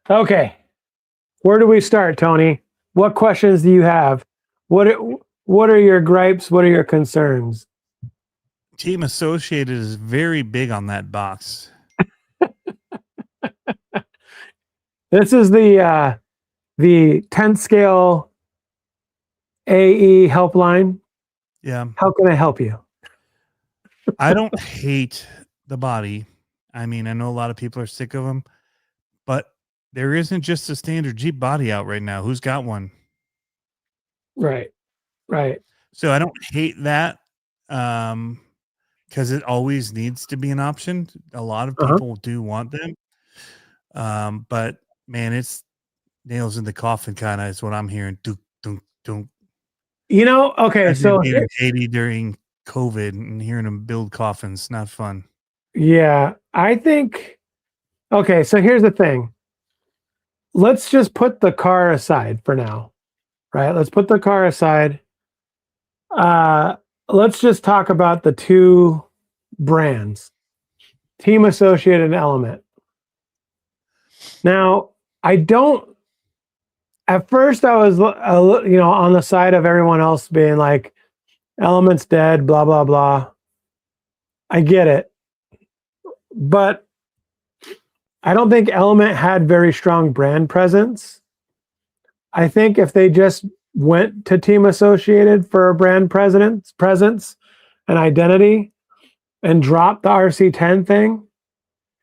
Speaker 2: Okay. Where do we start, Tony? What questions do you have? What are your gripes? What are your concerns?
Speaker 3: Team Associated is very big on that box.
Speaker 2: This is the 10th scale AE helpline.
Speaker 3: Yeah.
Speaker 2: How can I help you?
Speaker 3: I don't hate the body. I mean, I know a lot of people are sick of them, but There isn't just a standard Jeep body out right now. Who's got one?
Speaker 2: Right. Right.
Speaker 3: So I don't hate that, because it always needs to be an option. A lot of
Speaker 2: Uh-huh.
Speaker 3: people do want them. But man, it's nails in the coffin kind of is what I'm hearing. Dunk, dunk, dunk.
Speaker 2: Okay,
Speaker 3: Imagine
Speaker 2: so
Speaker 3: being in Haiti during COVID and hearing them build coffins. Not fun.
Speaker 2: yeah, I think okay, so here's the thing. Let's just put the car aside for now. Right? Let's put the car aside. Uh let's just talk about the two brands, Team Associated and Element. Now, I don't at first I was on the side of everyone else being like Element's dead, blah blah blah. I get it. But I don't think Element had very strong brand presence. I think if they just went to Team Associated for a brand presence and identity and dropped the RC10 thing,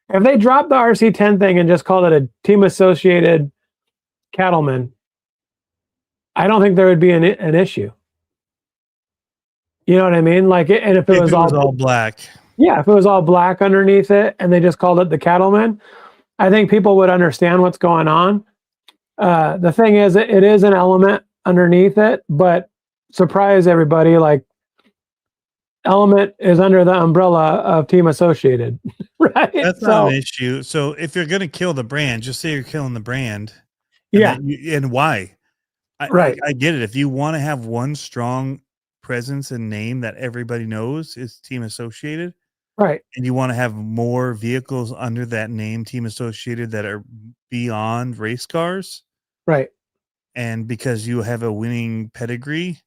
Speaker 2: if they dropped the RC10 thing and just called it a Team Associated Cattleman, I don't think there would be an issue. You know what I mean? Like, and if it was
Speaker 3: all black.
Speaker 2: Yeah, if it was all black underneath it and they just called it the Cattleman, I think people would understand what's going on. The thing is, it is an Element underneath it, but surprise everybody, like Element is under the umbrella of Team Associated, right?
Speaker 3: That's not an issue. So if you're going to kill the brand, just say you're killing the brand.
Speaker 2: Yeah.
Speaker 3: And why?
Speaker 2: Right.
Speaker 3: I get it. If you want to have one strong presence and name that everybody knows is Team Associated,
Speaker 2: right,
Speaker 3: and you want to have more vehicles under that name, Team Associated, that are beyond race cars,
Speaker 2: right,
Speaker 3: and because you have a winning pedigree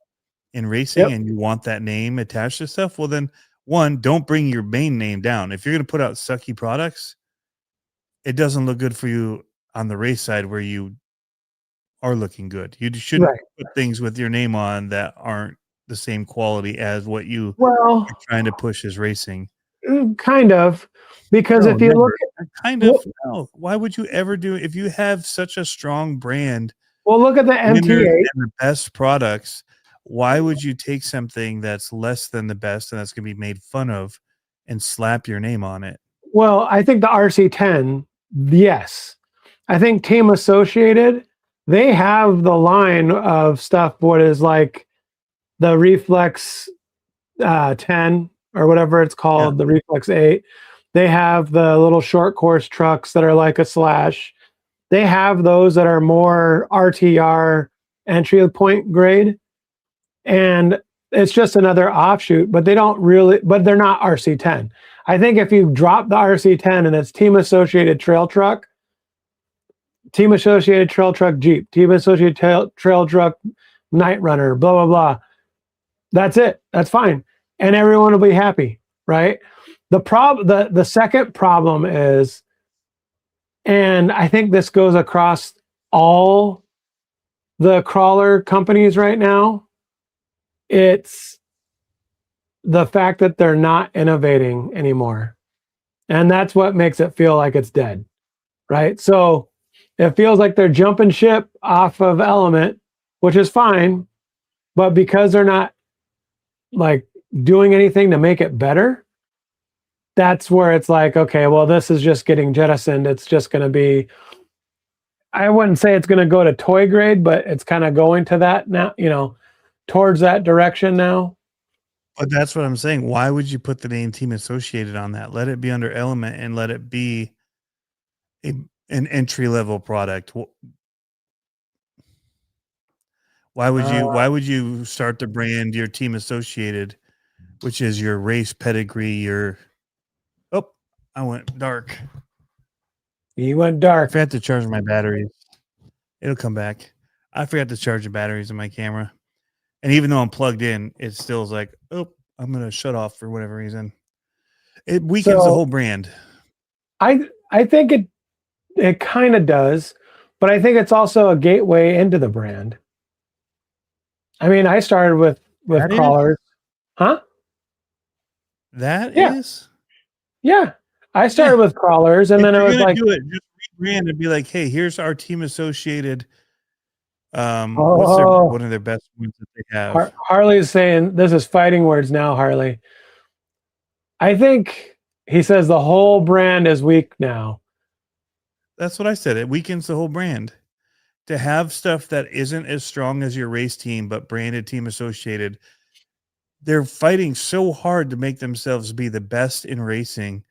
Speaker 3: in racing and you want that name attached to stuff, well then, one, don't bring your main name down. If you're going to put out sucky products, it doesn't look good for you on the race side where you are looking good. You shouldn't put things with your name on that aren't the same quality as what you are trying to push as racing.
Speaker 2: Kind of, because if you look
Speaker 3: at no. Why would you ever do if you have such a strong brand?
Speaker 2: Well, look at the MT8
Speaker 3: and the best products. Why would you take something that's less than the best and that's going to be made fun of and slap your name on it?
Speaker 2: Well, I think the RC10, yes. I think Team Associated, they have the line of stuff, what is like the Reflex 10 or whatever it's called, the Reflex 8. They have the little short course trucks that are like a Slash. They have those that are more RTR entry point grade. And it's just another offshoot, but they're not RC10. I think if you drop the RC10 and it's Team Associated Trail Truck, Team Associated Trail Truck Jeep, Team Associated Trail Truck Night Runner, blah, blah, blah. That's it. That's fine. And everyone will be happy, right? The second problem is, and I think this goes across all the crawler companies right now, it's the fact that they're not innovating anymore. And that's what makes it feel like it's dead, right? So it feels like they're jumping ship off of Element, which is fine, but because they're not like doing anything to make it better, that's where it's like, okay, well, this is just getting jettisoned. It's just going to be, I wouldn't say it's going to go to toy grade, but it's kind of going to that now, towards that direction now.
Speaker 3: But that's what I'm saying. Why would you put the name Team Associated on that? Let it be under Element and let it be an entry-level product. Why would you start the brand your Team Associated, which is your race pedigree, I went dark.
Speaker 2: You went dark.
Speaker 3: I forgot to charge my batteries. It'll come back. I forgot to charge the batteries in my camera. And even though I'm plugged in, it still is like, I'm going to shut off for whatever reason. It weakens the whole brand.
Speaker 2: I think it kind of does, but I think it's also a gateway into the brand. I mean, I started with crawlers. Huh?
Speaker 3: That is?
Speaker 2: Yeah. I started with crawlers, and then I was like,
Speaker 3: do it. Just brand and be like, hey, here's our team associated. What's
Speaker 2: Oh,
Speaker 3: one of their best ones that they have?
Speaker 2: Harley's saying this is fighting words now, Harley. I think he says the whole brand is weak now.
Speaker 3: That's what I said. It weakens the whole brand. To have stuff that isn't as strong as your race team, but branded team associated, they're fighting so hard to make themselves be the best in racing,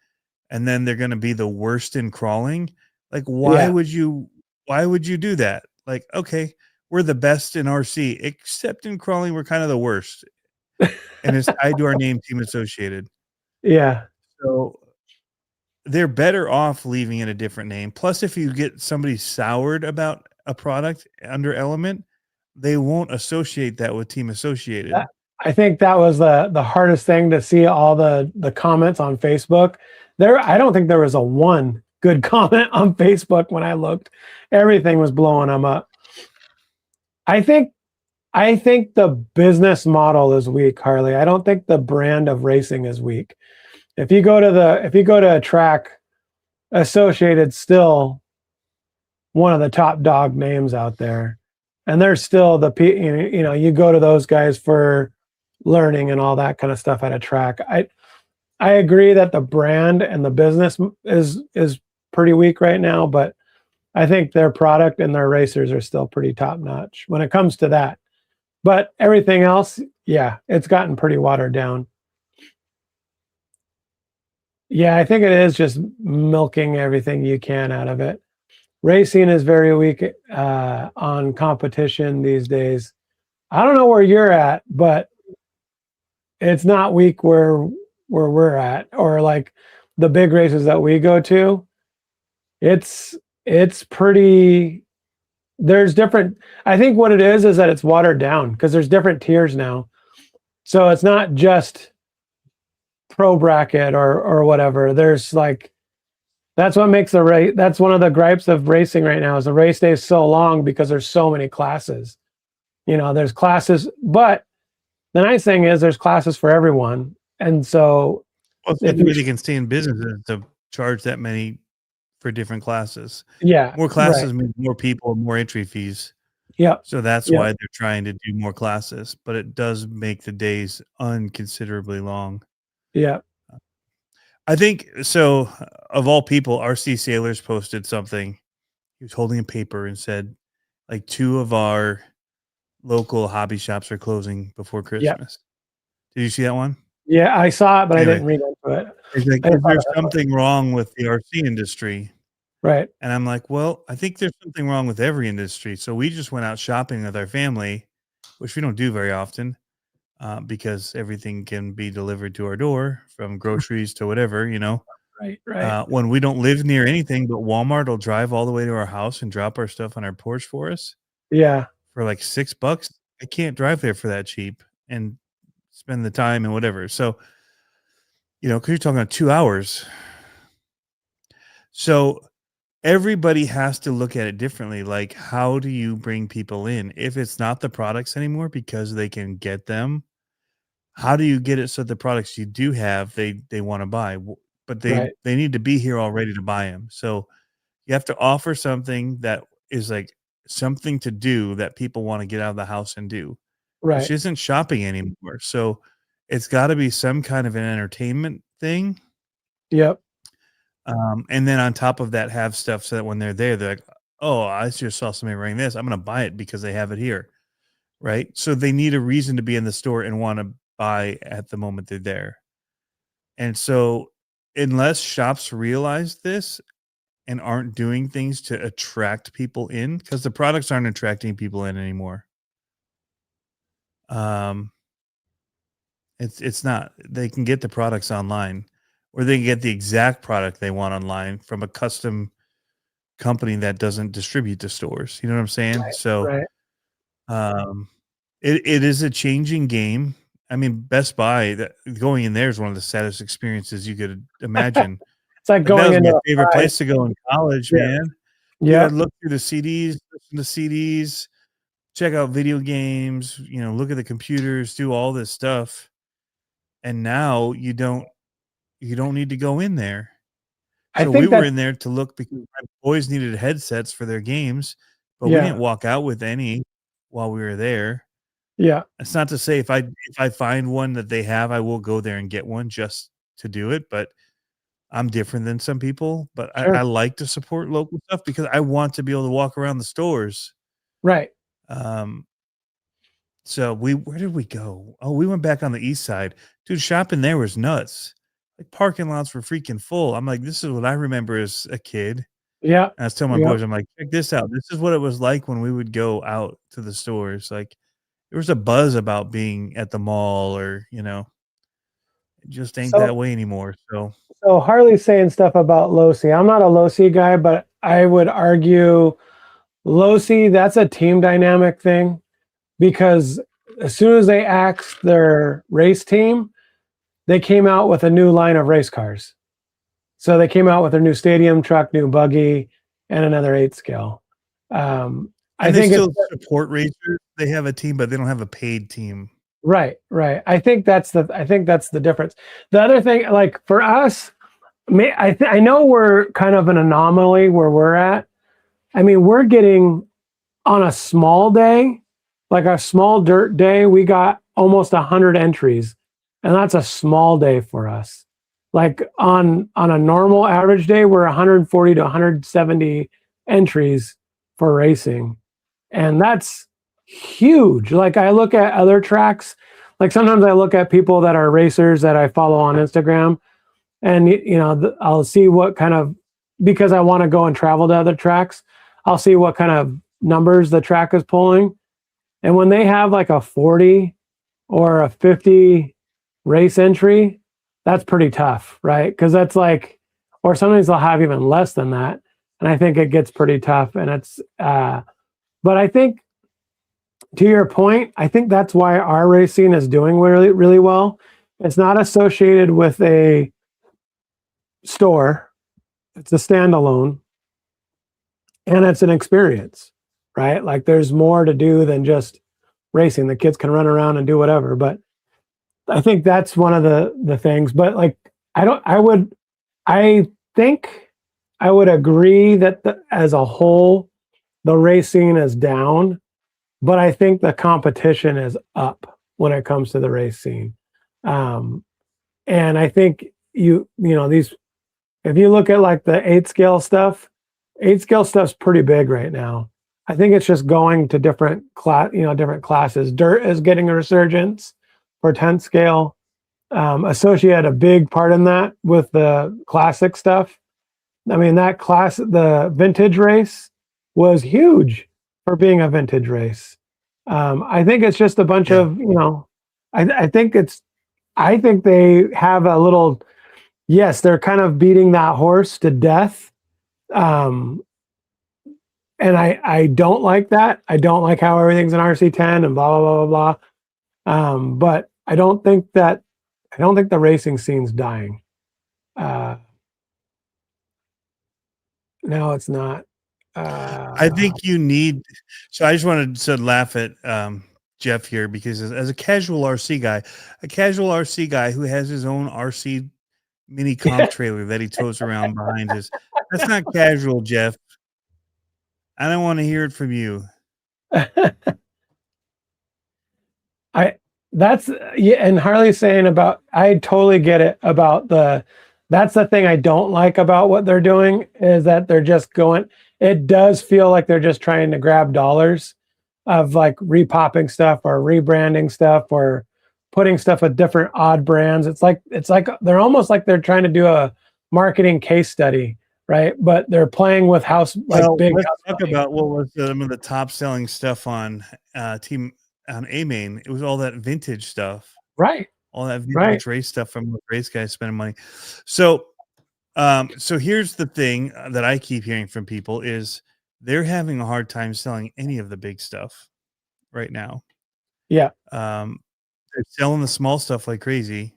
Speaker 3: and then they're going to be the worst in crawling. Like, why
Speaker 2: Yeah.
Speaker 3: would you do that? Like, okay, we're the best in RC, except in crawling, we're kind of the worst. And it's tied to our name, team associated.
Speaker 2: Yeah.
Speaker 3: So they're better off leaving it a different name. Plus, if you get somebody soured about a product under Element, they won't associate that with team associated.
Speaker 2: I think that was the hardest thing to see all the comments on Facebook. I don't think there was a one good comment on Facebook when I looked. Everything was blowing them up. I think the business model is weak, Harley. I don't think the brand of racing is weak. If you go to a track, Associated's still one of the top dog names out there, and they're still you go to those guys for learning and all that kind of stuff at a track. I agree that the brand and the business is pretty weak right now, but I think their product and their racers are still pretty top notch when it comes to that. But everything else, yeah, it's gotten pretty watered down. Yeah, I think it is just milking everything you can out of it. Racing is very weak on competition these days. I don't know where you're at, but it's not weak where we're at, or like the big races that we go to. It's pretty. There's different. I think what it is that it's watered down because there's different tiers now. So it's not just pro bracket or whatever. There's like, that's what makes the race. That's one of the gripes of racing right now is the race day is so long because there's so many classes. There's classes, but the nice thing is there's classes for everyone. And so
Speaker 3: the only way they can stay in business is to charge that many for different classes.
Speaker 2: Yeah.
Speaker 3: More classes mean more people, more entry fees.
Speaker 2: Yeah.
Speaker 3: So that's why they're trying to do more classes, but it does make the days unconsiderably long.
Speaker 2: Yeah.
Speaker 3: I think so. Of all people, RC Sailors posted something. He was holding a paper and said, like, 2 of our local hobby shops are closing before Christmas. Did you see that one?
Speaker 2: Yeah, I saw it, but anyway, I didn't read into it.
Speaker 3: He's like, there's something wrong with the RC industry.
Speaker 2: Right.
Speaker 3: And I'm like, well, I think there's something wrong with every industry. So we just went out shopping with our family, which we don't do very often because everything can be delivered to our door, from groceries to whatever,
Speaker 2: Right.
Speaker 3: When we don't live near anything, but Walmart will drive all the way to our house and drop our stuff on our porch for us.
Speaker 2: Yeah.
Speaker 3: For like $6. I can't drive there for that cheap and spend the time and whatever. So, because you're talking about 2 hours. So everybody has to look at it differently. Like, how do you bring people in? If it's not the products anymore because they can get them, how do you get it so the products you do have, they want to buy? But they need to be here already to buy them. So you have to offer something that is like something to do that people want to get out of the house and do, which isn't shopping anymore. So it's got to be some kind of an entertainment thing.
Speaker 2: Yep.
Speaker 3: And then on top of that, have stuff so that when they're there, they're like, oh, I just saw somebody wearing this. I'm going to buy it because they have it here. Right. So they need a reason to be in the store and want to buy at the moment they're there. And so unless shops realize this and aren't doing things to attract people in, because the products aren't attracting people in anymore. It's not. They can get the products online, or they can get the exact product they want online from a custom company that doesn't distribute to stores. You know what I'm saying? It is a changing game. I mean, Best Buy, going in there is one of the saddest experiences you could imagine.
Speaker 2: It's like going
Speaker 3: that was
Speaker 2: into
Speaker 3: my favorite place to go in college, man.
Speaker 2: Yeah.
Speaker 3: Look through the CDs, listen to CDs, check out video games, look at the computers, do all this stuff. And now you don't need to go in there.
Speaker 2: I
Speaker 3: So we
Speaker 2: think
Speaker 3: were
Speaker 2: that
Speaker 3: in there to look because my boys needed headsets for their games, but we
Speaker 2: yeah,
Speaker 3: didn't walk out with any while we were there.
Speaker 2: yeah,
Speaker 3: It's not to say if I find one that they have, I will go there and get one just to do it, but I'm different than some people, but I
Speaker 2: sure,
Speaker 3: like to support local stuff because I want to be able to walk around the stores.
Speaker 2: right.
Speaker 3: Um, so where did we go? Oh, we went back on the east side. Dude, shopping there was nuts. Like parking lots were freaking full. I'm like, this is what I remember as a kid.
Speaker 2: Yeah,
Speaker 3: And I was telling my
Speaker 2: yeah.
Speaker 3: boys, I'm like, check this out. This is what it was like when we would go out to the stores. Like there was a buzz about being at the mall or, it just ain't that
Speaker 2: So
Speaker 3: way anymore. So
Speaker 2: so Harley's saying stuff about Losi. I'm not a Losi guy, but I would argue Losi, that's a team dynamic thing because as soon as they axed their race team, they came out with a new line of race cars. So they came out with their new stadium truck, new buggy, and another 8 scale. I
Speaker 3: and they
Speaker 2: think it's
Speaker 3: still support racers. They have a team, but they don't have a paid team.
Speaker 2: right, right. I think that's the difference. The other thing, like for us, I know we're kind of an anomaly where we're at. I mean, we're getting on a small day, like a small dirt day, we got almost 100 entries, and that's a small day for us. Like on a normal average day, we're 140 to 170 entries for racing, and that's huge. Like I look at other tracks, like sometimes I look at people that are racers that I follow on Instagram, and I'll see what kind of, because I want to go and travel to other tracks, I'll see what kind of numbers the track is pulling, and when they have like a 40 or a 50 race entry, that's pretty tough, right? Because that's like, or sometimes they'll have even less than that, and I think it gets pretty tough. And it's but I think, to your point, I think that's why our racing is doing really, really well. It's not associated with a store, it's a standalone, and it's an experience, right? Like there's more to do than just racing. The kids can run around and do whatever, but I think that's one of the things. But like I think I would agree that as a whole the racing is down, but I think the competition is up when it comes to the race scene. Um, and I think these, if you look at like the 8 scale stuff, 8 scale stuff's pretty big right now. I think it's just going to different classes. Dirt is getting a resurgence for 10 scale. Associate had a big part in that with the classic stuff. I mean, the vintage race was huge for being a vintage race. I think it's just a bunch
Speaker 3: Yeah.
Speaker 2: of, I think they have a little, yes, they're kind of beating that horse to death. And I don't like that. I don't like how everything's an RC10 and blah, blah, blah, blah, blah. But I don't think the racing scene's dying. No, it's not.
Speaker 3: I think you need. So I just wanted to laugh at Jeff here because as a casual RC guy who has his own RC mini comp trailer that he tows around behind his. That's not casual, Jeff. I don't want to hear it from you.
Speaker 2: And Harley's saying about, I totally get it about that's the thing I don't like about what they're doing is that they're just going, it does feel like they're just trying to grab dollars of like repopping stuff or rebranding stuff or putting stuff with different odd brands. It's like they're almost like they're trying to do a marketing case study, right? But they're playing with big.
Speaker 3: Let's talk about what was some of the top selling stuff on team on A-Main. It was all that vintage stuff,
Speaker 2: right?
Speaker 3: all that vintage race stuff from the race guys spending money. So here's the thing that I keep hearing from people is they're having a hard time selling any of the big stuff right now.
Speaker 2: Yeah.
Speaker 3: They're selling the small stuff like crazy.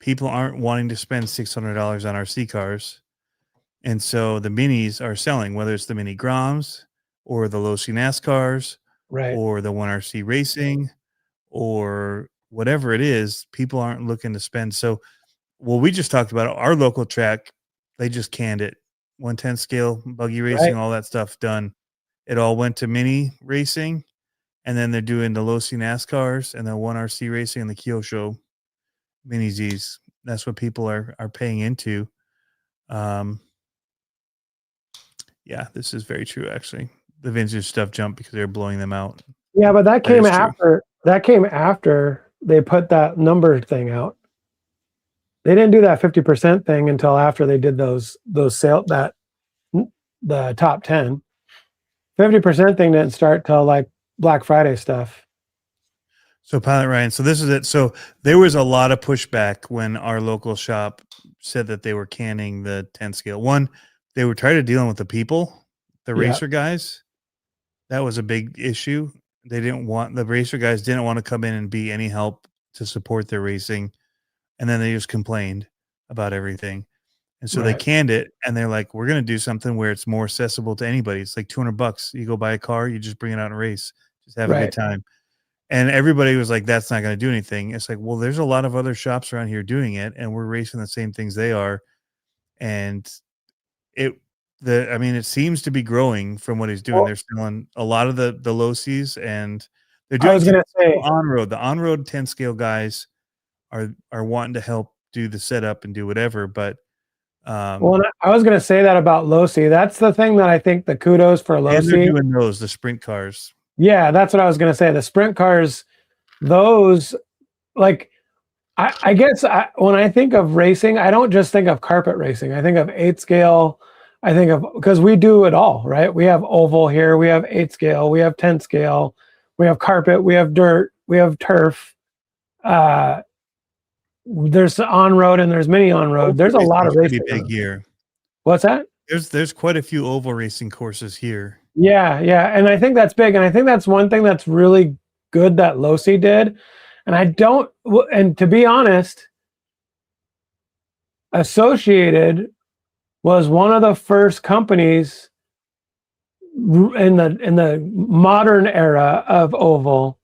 Speaker 3: People aren't wanting to spend $600 on RC cars. And so the minis are selling, whether it's the mini Groms or the low C NASCARs
Speaker 2: Right.
Speaker 3: or the 1RC racing or whatever it is, people aren't looking to spend. So what we just talked about, our local track, they just canned it. 110 scale, buggy racing,
Speaker 2: Right.
Speaker 3: all that stuff done. It all went to mini racing, and then they're doing the low C NASCARs and then 1RC racing and the Kyosho mini Z's. That's what people are paying into. Yeah, this is very true. Actually, the vintage stuff jumped because they're blowing them out.
Speaker 2: Yeah, but that came
Speaker 3: is true.
Speaker 2: after. That came after they put that number thing out. They didn't do that 50% thing until after they did those sale that the top 10. 50% thing didn't start till like Black Friday stuff.
Speaker 3: So Pilot Ryan, so this is it. So there was a lot of pushback when our local shop said that they were canning the 10 scale. One, they were trying to deal with the people, the
Speaker 2: Yeah.
Speaker 3: racer guys. That was a big issue. The racer guys didn't want to come in and be any help to support their racing. And then they just complained about everything. And so they
Speaker 2: Right.
Speaker 3: canned it, and they're like, we're going to do something where it's more accessible to anybody. It's like $200. You go buy a car, you just bring it out and race, just have a good time. And everybody was like, that's not going to do anything. It's like, well, there's a lot of other shops around here doing it, and we're racing the same things they are. And it seems to be growing from what he's doing.
Speaker 2: Well,
Speaker 3: they're selling a lot of the low C's, and they're
Speaker 2: I
Speaker 3: doing
Speaker 2: was gonna say
Speaker 3: on-road. The on-road 10 scale guys are wanting to help do the setup and do whatever, but
Speaker 2: well, I was gonna say that about Losi. That's the thing that I think the kudos for
Speaker 3: and they're
Speaker 2: Losi.
Speaker 3: doing the sprint cars.
Speaker 2: Yeah, that's what I was gonna say. The sprint cars, those like I guess when I think of racing, I don't just think of carpet racing. I think of 8 scale. I think of because we do it all, right? We have oval here, we have 8 scale, we have 10 scale, we have carpet, we have dirt, we have turf. There's on road and there's mini on road. There's a lot of racing.
Speaker 3: Big here.
Speaker 2: What's that?
Speaker 3: There's quite a few oval racing courses here.
Speaker 2: Yeah, and I think that's big, and I think that's one thing that's really good that Losi did. And to be honest, Associated was one of the first companies in the modern era of oval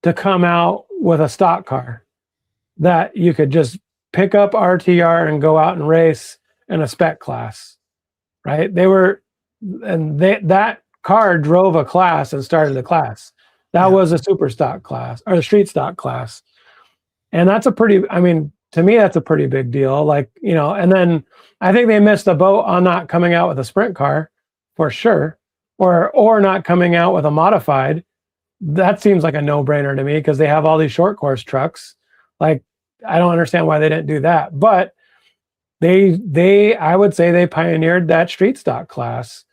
Speaker 2: to come out with a stock car that you could just pick up RTR and go out and race in a spec class, right? That car drove a class and started a class. That was a super stock class or a street stock class. And that's to me, that's a pretty big deal. Like, and then I think they missed the boat on not coming out with a sprint car for sure, or not coming out with a modified. That seems like a no-brainer to me because they have all these short course trucks. Like, I don't understand why they didn't do that, but I would say they pioneered that street stock class.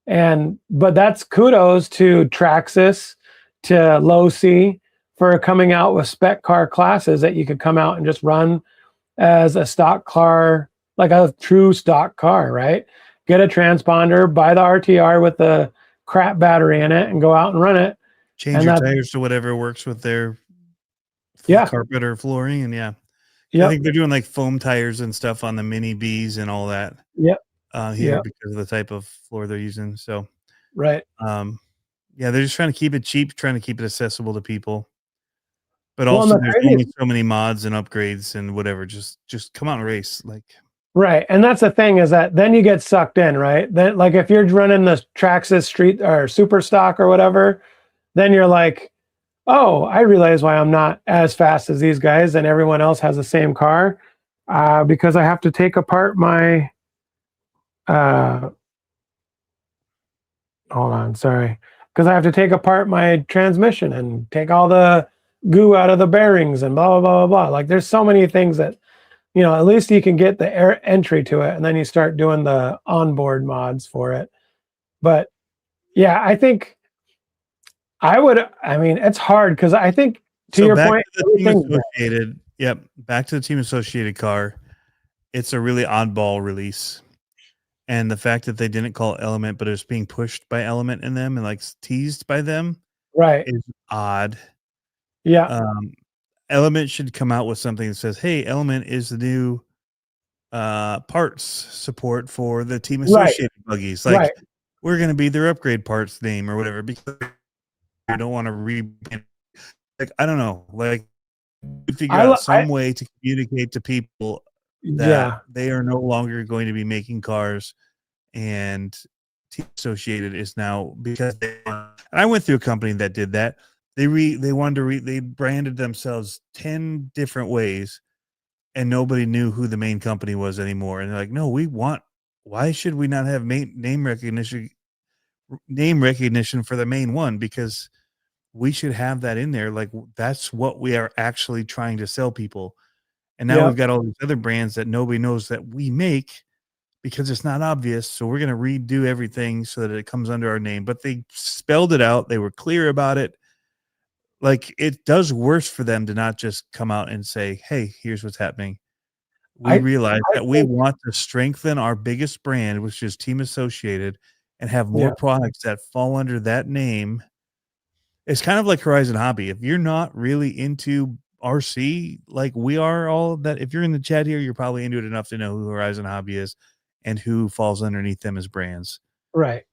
Speaker 2: But that's kudos to Traxxas, to Low C for coming out with spec car classes that you could come out and just run as a stock car, like a true stock car, right? Get a transponder, buy the RTR with the crap battery in it and go out and run it.
Speaker 3: Change your tires to whatever works with their carpet or flooring. And I think they're doing like foam tires and stuff on the mini Bs and all that. Here because of the type of floor they're using. So,
Speaker 2: right.
Speaker 3: They're just trying to keep it cheap, trying to keep it accessible to people. But also, there's only so many mods and upgrades and whatever. Just come out and race,
Speaker 2: right. And that's the thing is that then you get sucked in, right? Then, like if you're running the Traxxas street or super stock or whatever, then you're like, oh, I realize why I'm not as fast as these guys and everyone else has the same car, because I have to take apart my. Hold on, sorry. Because I have to take apart my transmission and take all the goo out of the bearings and blah, blah, blah, blah, blah. Like there's so many things that, at least you can get the entry to it and then you start doing the onboard mods for it. But yeah, I think it's hard because I think your point.
Speaker 3: Back to the Team Associated car. It's a really oddball release. And the fact that they didn't call Element, but it was being pushed by Element in them and teased by them,
Speaker 2: right,
Speaker 3: is odd.
Speaker 2: Yeah.
Speaker 3: Element should come out with something that says, "Hey, Element is the new parts support for the Team Associated buggies. We're going to be their upgrade parts name or whatever because you don't want to I don't know, figure out some way to communicate to people that they are no longer going to be making cars and Team Associated is now, because and I went through a company that did that. They branded themselves 10 different ways, and nobody knew who the main company was anymore. And they're like, no, why should we not have name recognition for the main one? Because we should have that in there. Like, that's what we are actually trying to sell people. And now we've got all these other brands that nobody knows that we make because it's not obvious. So we're going to redo everything so that it comes under our name. But they spelled it out. They were clear about it. Like, it does worse for them to not just come out and say, hey, here's what's happening. We realize that we want to strengthen our biggest brand, which is Team Associated, and have more products that fall under that name. It's kind of like Horizon Hobby. If you're not really into RC like we are all, that if you're in the chat here, you're probably into it enough to know who Horizon Hobby is and who falls underneath them as brands.
Speaker 2: Right.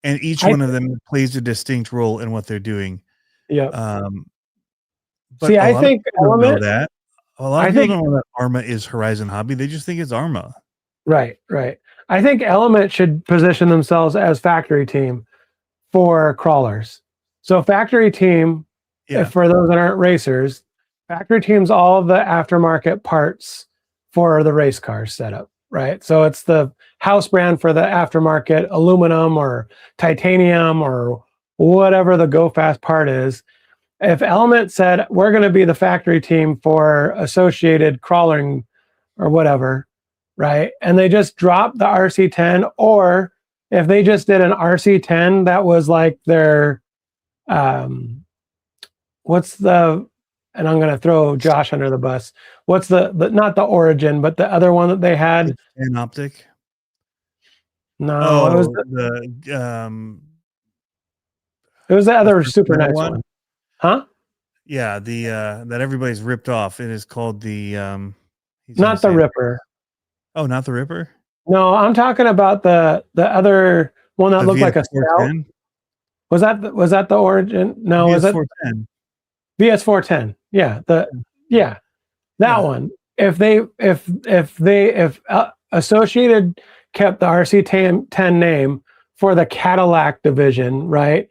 Speaker 3: And each one of them plays a distinct role in what they're doing.
Speaker 2: Yeah.
Speaker 3: But
Speaker 2: see, I think
Speaker 3: Element, know that. A lot of people don't know that Arma is Horizon Hobby. They just think it's Arma.
Speaker 2: Right. I think Element should position themselves as factory team for crawlers. So factory team, for those that aren't racers, factory team's all of the aftermarket parts for the race car setup, right? So it's the house brand for the aftermarket aluminum or titanium or whatever the go fast part is. If Element said, we're going to be the factory team for associated crawling or whatever, right? And they just dropped the RC10, or if they just did an RC10 that was like their, and I'm going to throw Josh under the bus. What's the not the Origin, but the other one that they had?
Speaker 3: An Optic?
Speaker 2: No, it was it was the other super nice one. Huh?
Speaker 3: Yeah, the that everybody's ripped off. It is called the
Speaker 2: not the Ripper.
Speaker 3: Oh, not the Ripper?
Speaker 2: No, I'm talking about the other one that looked like a Scout. Was that the Origin? No, was it VS410? Yeah, that one. If Associated kept the RC10 name for the Cadillac division, right?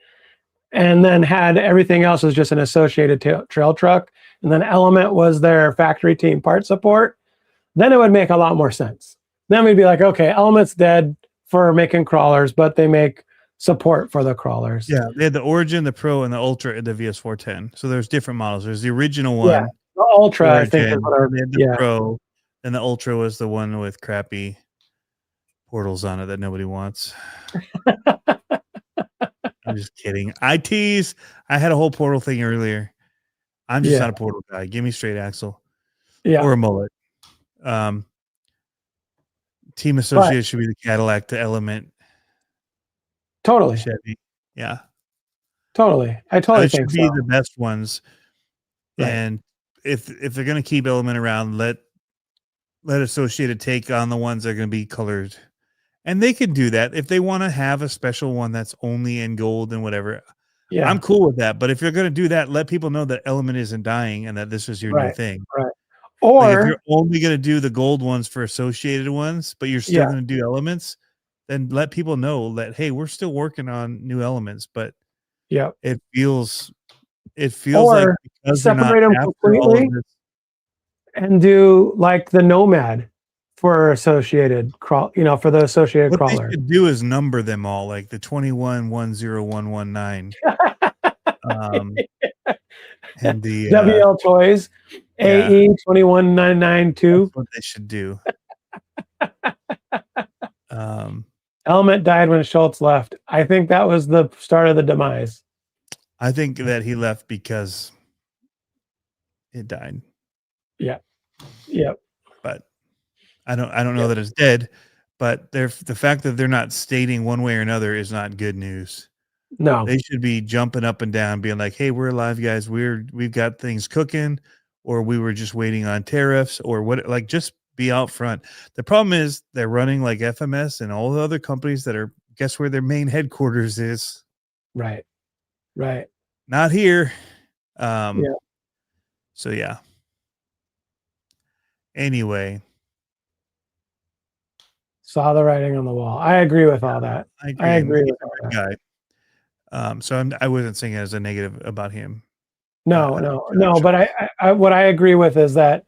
Speaker 2: And then had everything else was just an Associated trail truck, and then Element was their factory team part support, then it would make a lot more sense. Then we'd be like, okay, Element's dead for making crawlers, but they make support for the crawlers.
Speaker 3: Yeah, they had the Origin, the Pro, and the Ultra in the VS410. So there's different models. There's the original one.
Speaker 2: Yeah, the Ultra, Origin, I think, is what
Speaker 3: the Pro, and the Ultra was the one with crappy portals on it that nobody wants. I'm just kidding. I tease. I had a whole portal thing earlier. I'm just not a portal guy. Give me straight axle. Or a mullet. Team Associated should be the Cadillac to Element.
Speaker 2: Totally.
Speaker 3: Chevy. Yeah.
Speaker 2: Totally. I totally think
Speaker 3: should be the best ones. Right. And if they're going to keep Element around, let Associated take on the ones that are going to be colored. And they can do that if they want to have a special one that's only in gold and whatever. Yeah, I'm cool with that. But if you're going to do that, let people know that Element isn't dying and that this is your new thing.
Speaker 2: Right. Or
Speaker 3: like if you're only going to do the gold ones for Associated ones, but you're still going to do Elements, then let people know that, hey, we're still working on new Elements. But it feels like because
Speaker 2: separate them completely and do like the Nomad for Associated for the Associated
Speaker 3: what
Speaker 2: crawler.
Speaker 3: What they should do is number them all, like the 21-10119. And the
Speaker 2: WL Toys AE 21992.
Speaker 3: That's what they should do.
Speaker 2: Element died when Schultz left. I think that was the start of the demise.
Speaker 3: I think that he left because it died.
Speaker 2: Yeah.
Speaker 3: But I don't know that it's dead, but the fact that they're not stating one way or another is not good news.
Speaker 2: No.
Speaker 3: They should be jumping up and down, being like, hey, we're alive, guys. We've got things cooking, or we were just waiting on tariffs, or what, like, just be out front. The problem is they're running like FMS and all the other companies that are, guess where their main headquarters is?
Speaker 2: Right.
Speaker 3: Not here. So yeah. Anyway.
Speaker 2: Saw the writing on the wall. I agree with all that.
Speaker 3: I agree.
Speaker 2: I agree
Speaker 3: He's
Speaker 2: with all
Speaker 3: a
Speaker 2: that.
Speaker 3: good guy. So I wasn't saying it as a negative about him.
Speaker 2: No,
Speaker 3: I
Speaker 2: no,
Speaker 3: think
Speaker 2: no. But what I agree with is that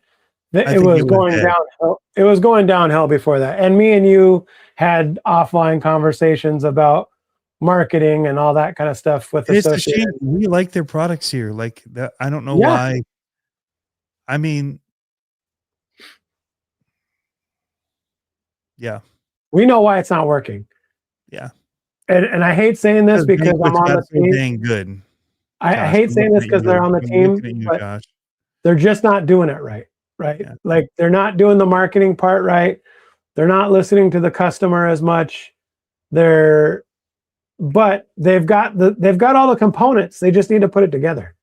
Speaker 3: I
Speaker 2: it
Speaker 3: think
Speaker 2: was
Speaker 3: it was
Speaker 2: going
Speaker 3: dead.
Speaker 2: downhill. It was going downhill before that. And me and you had offline conversations about marketing and all that kind of stuff with
Speaker 3: And it's a
Speaker 2: associated.
Speaker 3: shame. We like their products here. Like that. I don't know
Speaker 2: Yeah.
Speaker 3: why. I mean, yeah,
Speaker 2: We know why it's not working.
Speaker 3: yeah.
Speaker 2: And I hate saying this because I'm
Speaker 3: Banquet's
Speaker 2: on the
Speaker 3: got so
Speaker 2: team.
Speaker 3: dang good.
Speaker 2: I
Speaker 3: Josh,
Speaker 2: hate
Speaker 3: I'm
Speaker 2: saying
Speaker 3: looking
Speaker 2: this
Speaker 3: at
Speaker 2: because they're
Speaker 3: you.
Speaker 2: on the
Speaker 3: I'm looking
Speaker 2: team,
Speaker 3: at you,
Speaker 2: but
Speaker 3: Josh.
Speaker 2: they're just not doing it right. Right.
Speaker 3: Yeah.
Speaker 2: Like they're not doing the marketing part right. They're not listening to the customer as much. But they've got all the components. They just need to put it together.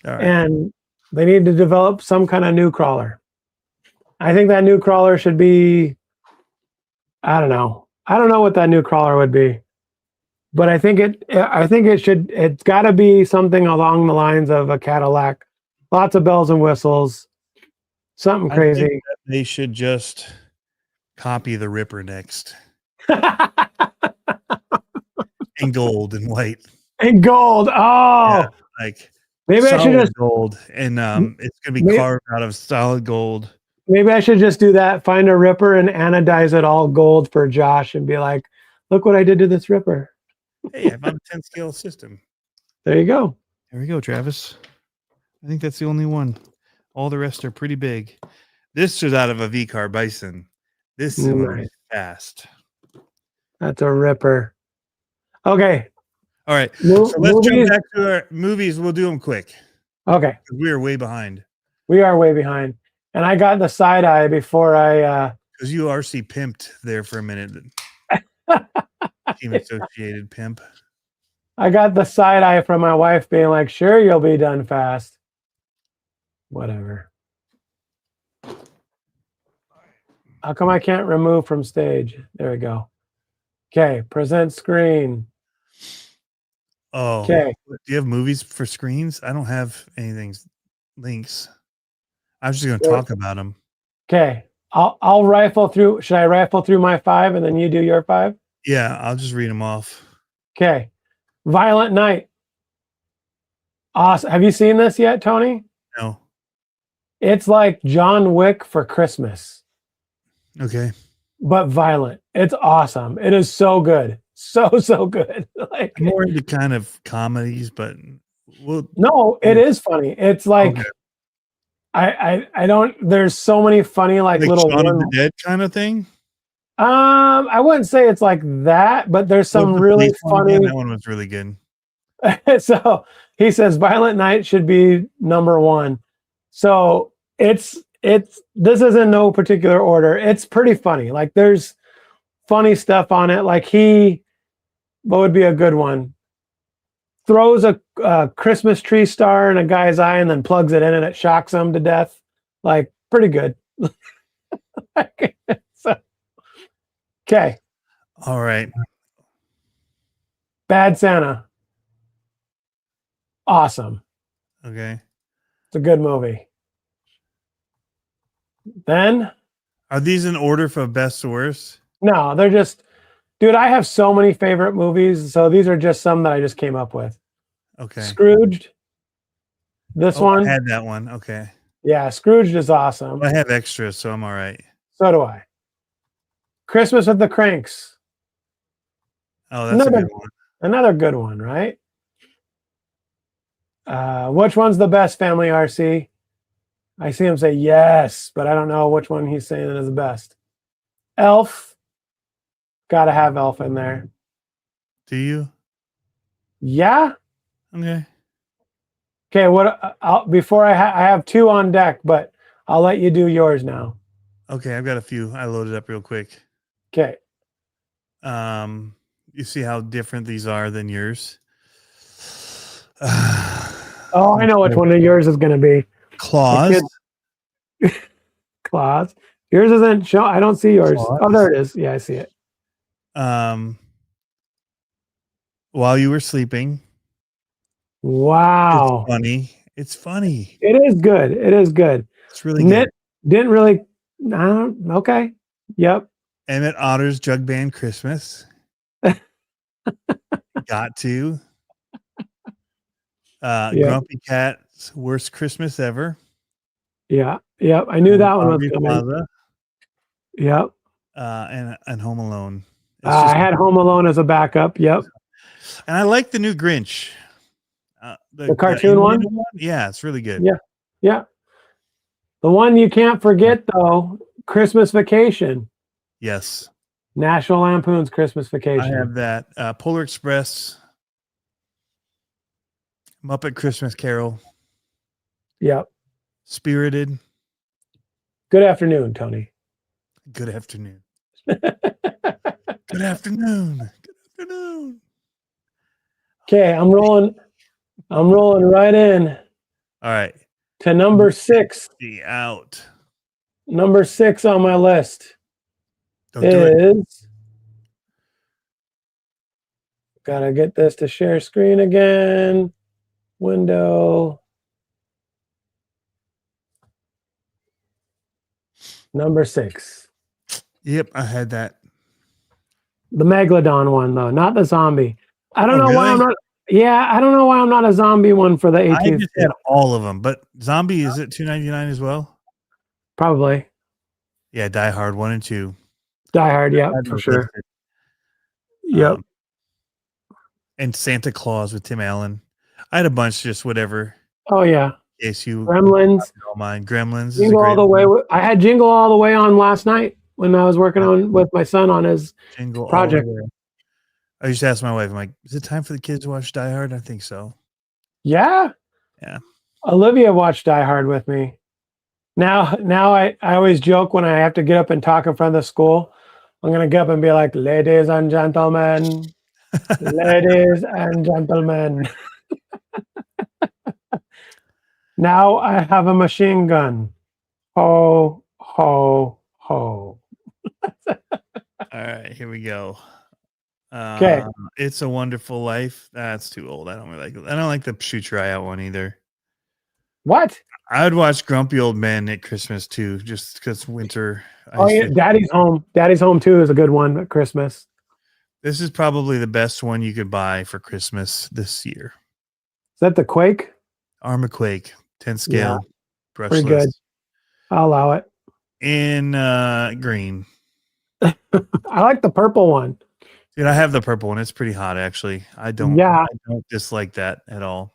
Speaker 3: All right.
Speaker 2: And they need to develop some kind of new crawler. I think that new crawler should be, I don't know. I don't know what that new crawler would be. But I think it's got to be something along the lines of a Cadillac. Lots of bells and whistles. Something
Speaker 3: I think
Speaker 2: crazy.
Speaker 3: that they should just copy the Ripper next in gold and white.
Speaker 2: And gold. Oh,
Speaker 3: Like
Speaker 2: maybe I should
Speaker 3: solid
Speaker 2: just
Speaker 3: gold, and it's gonna be
Speaker 2: May-
Speaker 3: carved out of solid gold.
Speaker 2: maybe I should just do that. Find a Ripper and anodize it all gold for Josh and be like, look what I did to this Ripper.
Speaker 3: Hey, I found a 10 scale system.
Speaker 2: There you go.
Speaker 3: There we go, Travis. I think that's the only one. All the rest are pretty big. This is out of a V-car Bison. This is
Speaker 2: Nice.
Speaker 3: fast.
Speaker 2: That's a Ripper. Okay.
Speaker 3: All right. So let's
Speaker 2: movies.
Speaker 3: jump back to our movies. We'll do them quick.
Speaker 2: Okay.
Speaker 3: We are way behind.
Speaker 2: We are way behind. And I got the side eye before I
Speaker 3: because you RC pimped there for a minute. Team associated pimp.
Speaker 2: I got the side eye from my wife being like, sure, you'll be done fast. Whatever. How come I can't remove from stage? There we go. Okay, present screen.
Speaker 3: Oh,
Speaker 2: okay.
Speaker 3: Do you have movies for screens? I don't have anything links. I was just going to talk about them.
Speaker 2: Okay, I'll rifle through. Should I rifle through my 5 and then you do your 5?
Speaker 3: Yeah, I'll just read them off.
Speaker 2: Okay, Violent Night. Awesome. Have you seen this yet, Tony?
Speaker 3: No.
Speaker 2: It's like John Wick for Christmas.
Speaker 3: Okay.
Speaker 2: But violent. It's awesome. It is so good. So good. Like
Speaker 3: I'm more into kind of comedies, but
Speaker 2: no, it is funny. It's like I don't. There's so many funny like little
Speaker 3: Shaun of the Dead kind of thing.
Speaker 2: I wouldn't say it's like that, but there's some really funny.
Speaker 3: That one was really good.
Speaker 2: So he says Violent Night should be number 1. So this is in no particular order. It's pretty funny. Like there's funny stuff on it. Like what would be a good one? Throws a Christmas tree star in a guy's eye and then plugs it in and it shocks him to death. Like pretty good. So, okay.
Speaker 3: All right.
Speaker 2: Bad Santa. Awesome.
Speaker 3: Okay.
Speaker 2: It's a good movie. Then
Speaker 3: are these in order for best to worst?
Speaker 2: No, they're just, dude, I have so many favorite movies. So these are just some that I just came up with.
Speaker 3: Okay.
Speaker 2: Scrooged. This one.
Speaker 3: I had that one. Okay.
Speaker 2: Yeah, Scrooged is awesome.
Speaker 3: Well, I have extras, so I'm all right.
Speaker 2: So do I. Christmas with the Cranks.
Speaker 3: Oh, that's a good one.
Speaker 2: Another good one, right? Which one's the best, Family RC? I see him say yes, but I don't know which one he's saying is the best. Elf. Got to have Elf in there.
Speaker 3: Do you?
Speaker 2: Yeah.
Speaker 3: Okay.
Speaker 2: Okay. Before I have 2 on deck, but I'll let you do yours now.
Speaker 3: Okay, I've got a few. I loaded up real quick.
Speaker 2: Okay.
Speaker 3: You see how different these are than yours?
Speaker 2: Oh, I know which one of yours is going to be.
Speaker 3: Claws.
Speaker 2: Claws. Yours isn't show. I don't see yours.
Speaker 3: Claws.
Speaker 2: Oh, there it is. Yeah, I see it.
Speaker 3: While you were sleeping.
Speaker 2: Wow.
Speaker 3: It's funny. It's funny.
Speaker 2: It is good. It is good.
Speaker 3: It's really good.
Speaker 2: Didn't really. Okay. Yep.
Speaker 3: Emmett Otter's Jug Band Christmas. Got to.
Speaker 2: Yeah.
Speaker 3: Grumpy Cat's Worst Christmas Ever.
Speaker 2: Yeah. Yep. I knew that one was
Speaker 3: Aubrey
Speaker 2: coming.
Speaker 3: Plaza,
Speaker 2: Yep.
Speaker 3: and Home Alone.
Speaker 2: I had Home Alone as a backup. Yep.
Speaker 3: And I like the new Grinch.
Speaker 2: The cartoon one?
Speaker 3: Yeah, it's really good.
Speaker 2: Yeah. Yeah. The one you can't forget, though, Christmas Vacation.
Speaker 3: Yes.
Speaker 2: National Lampoon's Christmas Vacation.
Speaker 3: I have that. Polar Express. Muppet Christmas Carol.
Speaker 2: Yep.
Speaker 3: Spirited.
Speaker 2: Good afternoon, Tony.
Speaker 3: Good afternoon. Good afternoon. Good afternoon.
Speaker 2: Okay, I'm rolling right in.
Speaker 3: All right.
Speaker 2: To number 6.
Speaker 3: Be out.
Speaker 2: Number 6 on my list
Speaker 3: Don't do it.
Speaker 2: is. Gotta get this to share screen again. Window. Number 6.
Speaker 3: Yep, I had that.
Speaker 2: The Megalodon one, though, not the zombie. I don't know why
Speaker 3: really?
Speaker 2: I'm not. Yeah, I don't know why I'm not a zombie one for the 18th.
Speaker 3: I just had all of them, but zombie is it $2.99 as well?
Speaker 2: Probably.
Speaker 3: Yeah, Die Hard 1 and 2.
Speaker 2: Die Hard, yeah, for sure. Yep.
Speaker 3: And Santa Claus with Tim Allen. I had a bunch, just whatever.
Speaker 2: Oh yeah.
Speaker 3: In case you
Speaker 2: Gremlins.
Speaker 3: don't mind. Gremlins.
Speaker 2: Jingle All the Way. I had Jingle All the Way on last night when I was working on with my son on his
Speaker 3: Jingle
Speaker 2: project.
Speaker 3: I used to ask my wife, I'm like, is it time for the kids to watch Die Hard? I think so.
Speaker 2: Yeah.
Speaker 3: Yeah.
Speaker 2: Olivia watched Die Hard with me. Now I always joke when I have to get up and talk in front of the school. I'm going to get up and be like, ladies and gentlemen, ladies and gentlemen. Now I have a machine gun. Ho, ho, ho.
Speaker 3: All right, here we go.
Speaker 2: Okay.
Speaker 3: It's a Wonderful Life. That's too old. I don't really like it. I don't like the Shoot Your Eye Out one either.
Speaker 2: What?
Speaker 3: I would watch Grumpy Old Men at Christmas too, just because winter.
Speaker 2: Oh yeah, Daddy's Home. Daddy's Home 2 is a good one at Christmas.
Speaker 3: This is probably the best one you could buy for Christmas this year.
Speaker 2: Is that the Quake?
Speaker 3: Armaquake, 10 scale, brushless.
Speaker 2: Pretty good. I'll allow it.
Speaker 3: In green.
Speaker 2: I like the purple one.
Speaker 3: Dude, I have the purple one. It's pretty hot, actually. I don't dislike that at all.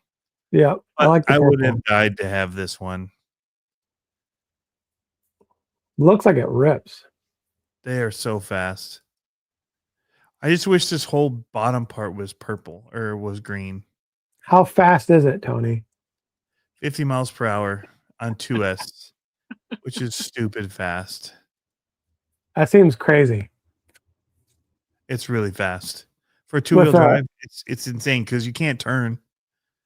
Speaker 2: Yeah, I like the
Speaker 3: I
Speaker 2: purple.
Speaker 3: would have died to have this one.
Speaker 2: Looks like it rips.
Speaker 3: They are so fast. I just wish this whole bottom part was purple or was green.
Speaker 2: How fast is it, Tony?
Speaker 3: 50 miles per hour on 2S, which is stupid fast.
Speaker 2: That seems crazy.
Speaker 3: It's really fast. For a two-wheel drive, it's insane because you can't turn.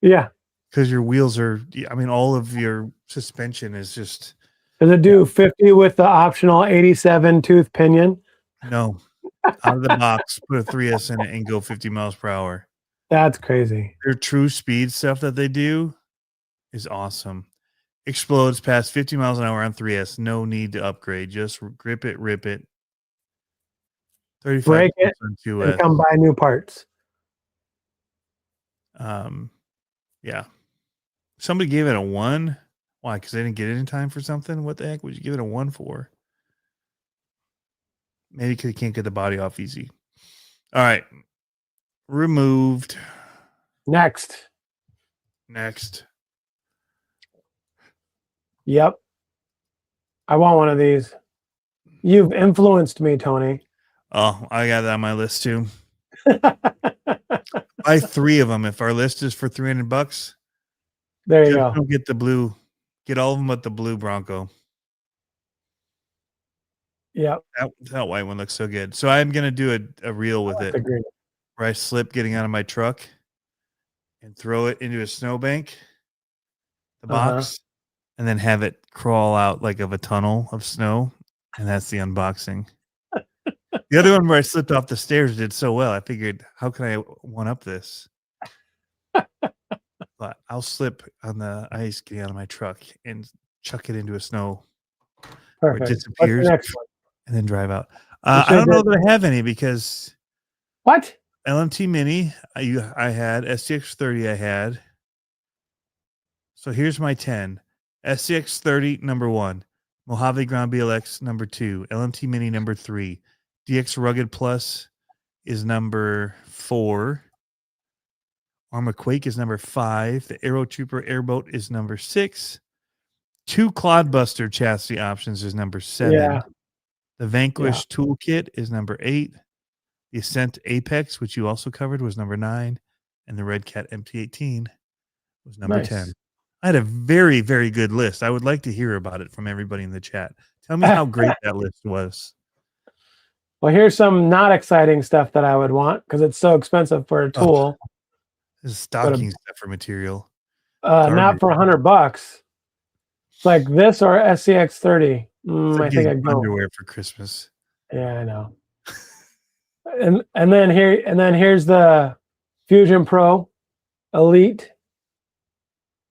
Speaker 2: Yeah.
Speaker 3: Because your wheels are, I mean, all of your suspension is just.
Speaker 2: Does it do 50 with the optional 87 tooth pinion?
Speaker 3: No. Out of the box, put a 3S in it and go 50 miles per hour.
Speaker 2: That's crazy.
Speaker 3: Their true speed stuff that they do is awesome. Explodes past 50 miles an hour on 3S. No need to upgrade. Just grip it, rip it. 35
Speaker 2: break it
Speaker 3: on 2S.
Speaker 2: and come buy new parts.
Speaker 3: Yeah. Somebody gave it a 1. Why? Because they didn't get it in time for something? What the heck would you give it a 1 for? Maybe because you can't get the body off easy. All right. Removed.
Speaker 2: Next. Yep. I want one of these. You've influenced me, Tony.
Speaker 3: Oh, I got that on my list too. Buy 3 of them. If our list is for $300,
Speaker 2: there you go.
Speaker 3: Don't get the blue. Get all of them but the blue Bronco.
Speaker 2: Yeah.
Speaker 3: That white one looks so good. So I'm going to do a reel with it where I slip getting out of my truck and throw it into a snowbank, the box, and then have it crawl out like of a tunnel of snow. And that's the unboxing. The other one where I slipped off the stairs did so well. I figured, how can I one up this? But I'll slip on the ice getting out of my truck and chuck it into a snow.
Speaker 2: Perfect.
Speaker 3: Where it disappears and then drive out. I don't know that I have any because
Speaker 2: What?
Speaker 3: LMT Mini, I had SCX30. I had. So here's my 10: SCX30 number 1, Mojave Ground BLX number 2, LMT Mini number 3, DX Rugged Plus is number 4, Arma Quake is number 5, the Aero Trooper Airboat is number 6, 2 Clodbuster chassis options is number 7,
Speaker 2: Yeah.
Speaker 3: the Vanquish Toolkit is number 8, the Ascent Apex, which you also covered, was number 9, and the Red Cat MT18 was number
Speaker 2: Nice.
Speaker 3: 10. I had a very, very good list. I would like to hear about it from everybody in the chat. Tell me how great that list was.
Speaker 2: Well, here's some not exciting stuff that I would want because it's so expensive for a tool.
Speaker 3: This is stocking stuffer material.
Speaker 2: Not for $100. It's like this or SCX30. I think I'd go
Speaker 3: underwear for Christmas.
Speaker 2: Yeah, I know. and then here's the Fusion Pro Elite.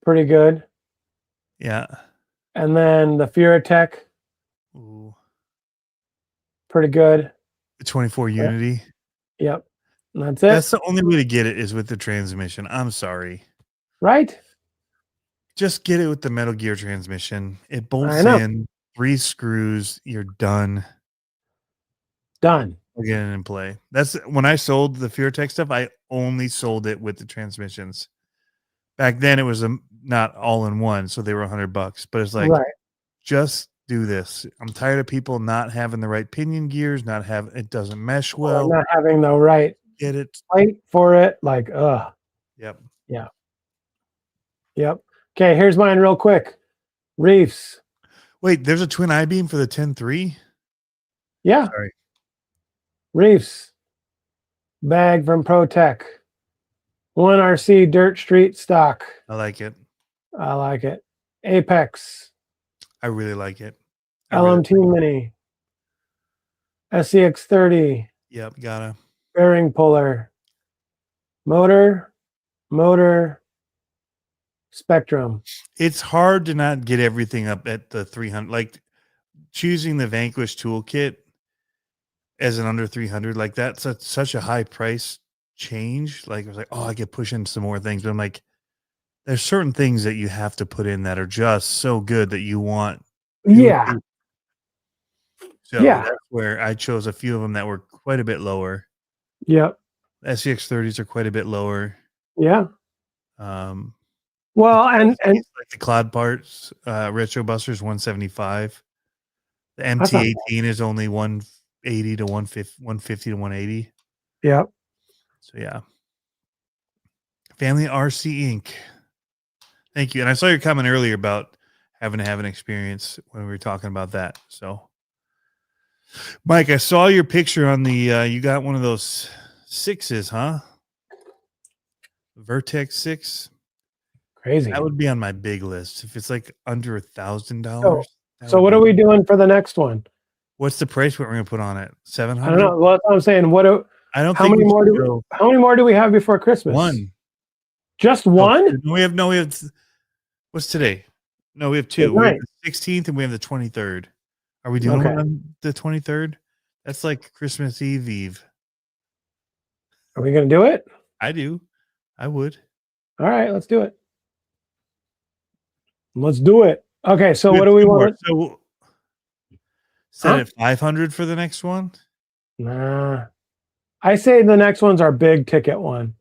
Speaker 2: Pretty good.
Speaker 3: Yeah.
Speaker 2: And then the Furatech.
Speaker 3: Ooh.
Speaker 2: Pretty good.
Speaker 3: The 24 Unity.
Speaker 2: Yep. And that's it.
Speaker 3: That's the only way to get it is with the transmission. I'm sorry.
Speaker 2: Right?
Speaker 3: Just get it with the Metal Gear transmission. It bolts in, 3 screws, you're done.
Speaker 2: Done.
Speaker 3: We'll get it in play. That's when I sold the Furatech stuff, I only sold it with the transmissions. Back then it was not all in one, so they were $100, but it's like, just do this. I'm tired of people not having the right pinion gears, it doesn't mesh well.
Speaker 2: Not having the right
Speaker 3: get it
Speaker 2: plate for it. Like,
Speaker 3: Yep.
Speaker 2: Yeah. Yep. Okay, here's mine real quick. Reefs.
Speaker 3: Wait, there's a twin I-beam for the 10-3?
Speaker 2: Yeah.
Speaker 3: Sorry.
Speaker 2: Reefs. Bag from ProTech. 1RC Dirt Street stock.
Speaker 3: I like it.
Speaker 2: I like it. Apex.
Speaker 3: I really like it.
Speaker 2: LMT Mini. SCX30.
Speaker 3: Yep, gotta.
Speaker 2: Bearing puller. Motor. Spectrum.
Speaker 3: It's hard to not get everything up at the 300. Like choosing the Vanquish toolkit as an under 300, like that's such a high price change. Like I was like, oh, I could push in some more things, but I'm like, there's certain things that you have to put in that are just so good that you want.
Speaker 2: Yeah.
Speaker 3: So that's where I chose a few of them that were quite a bit lower.
Speaker 2: Yep.
Speaker 3: SCX30s are quite a bit lower.
Speaker 2: Yeah.
Speaker 3: Well,
Speaker 2: and
Speaker 3: like the Cloud Parts Retro Busters 175. The MT18 is only 180 to 150 to 180.
Speaker 2: Yep.
Speaker 3: So yeah. Family RC Inc. Thank you. And I saw your comment earlier about having to have an experience when we were talking about that. So Mike, I saw your picture on the you got one of those 6s, huh? Vertex 6.
Speaker 2: Crazy.
Speaker 3: That would be on my big list if it's like under $1,000.
Speaker 2: So what are we doing for the next one?
Speaker 3: What's the price we're going to put on it? 700.
Speaker 2: I don't know. Well, that's what I'm saying. How many more do we have before Christmas?
Speaker 3: One.
Speaker 2: Just one?
Speaker 3: We have what's today? No, we have 2. We have the 16th and we have the 23rd. Are we doing one on the 23rd? That's like Christmas Eve.
Speaker 2: Are we going to do it?
Speaker 3: I do. I would.
Speaker 2: All right, let's do it. Let's do it. Okay, so what do we want?
Speaker 3: So set at 500 for the next one?
Speaker 2: Nah. I say the next one's our big ticket one.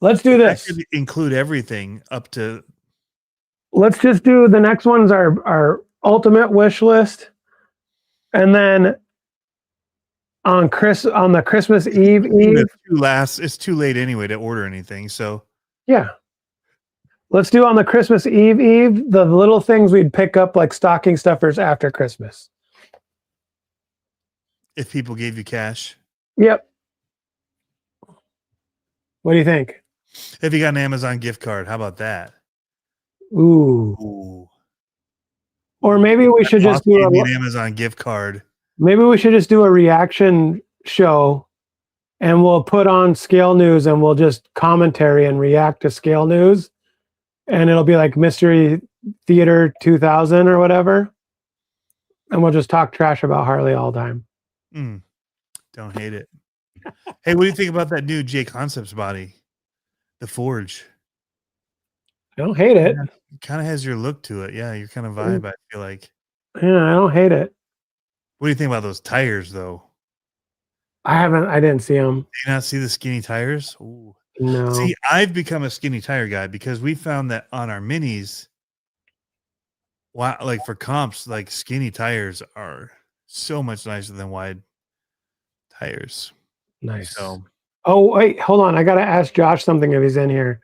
Speaker 2: Let's do this.
Speaker 3: That could include everything up to.
Speaker 2: Let's just do the next one's our ultimate wish list. And then on the Christmas Eve.
Speaker 3: It's too late anyway to order anything. So
Speaker 2: yeah. Let's do on the Christmas Eve the little things we'd pick up like stocking stuffers after Christmas.
Speaker 3: If people gave you cash.
Speaker 2: Yep. What do you think?
Speaker 3: If you got an Amazon gift card, how about that?
Speaker 2: Ooh. Or maybe we should just do
Speaker 3: an Amazon gift card.
Speaker 2: Maybe we should just do a reaction show and we'll put on Scale News and we'll just commentary and react to Scale News. And it'll be like Mystery Theater 2000 or whatever. and we'll just talk trash about Harley all the time.
Speaker 3: Don't hate it. Hey, what do you think about that new J Concepts body? The Forge.
Speaker 2: I don't hate it.
Speaker 3: It kind of has your look to it. Yeah, your kind of vibe, I feel like.
Speaker 2: Yeah, I don't hate it.
Speaker 3: What do you think about those tires, though?
Speaker 2: I didn't see them.
Speaker 3: Do you not see the skinny tires? Ooh.
Speaker 2: No.
Speaker 3: See, I've become a skinny tire guy because we found that on our minis, wow, like for comps, like skinny tires are so much nicer than wide tires.
Speaker 2: Nice.
Speaker 3: So,
Speaker 2: oh, wait, hold on. I got to ask Josh something if he's in here.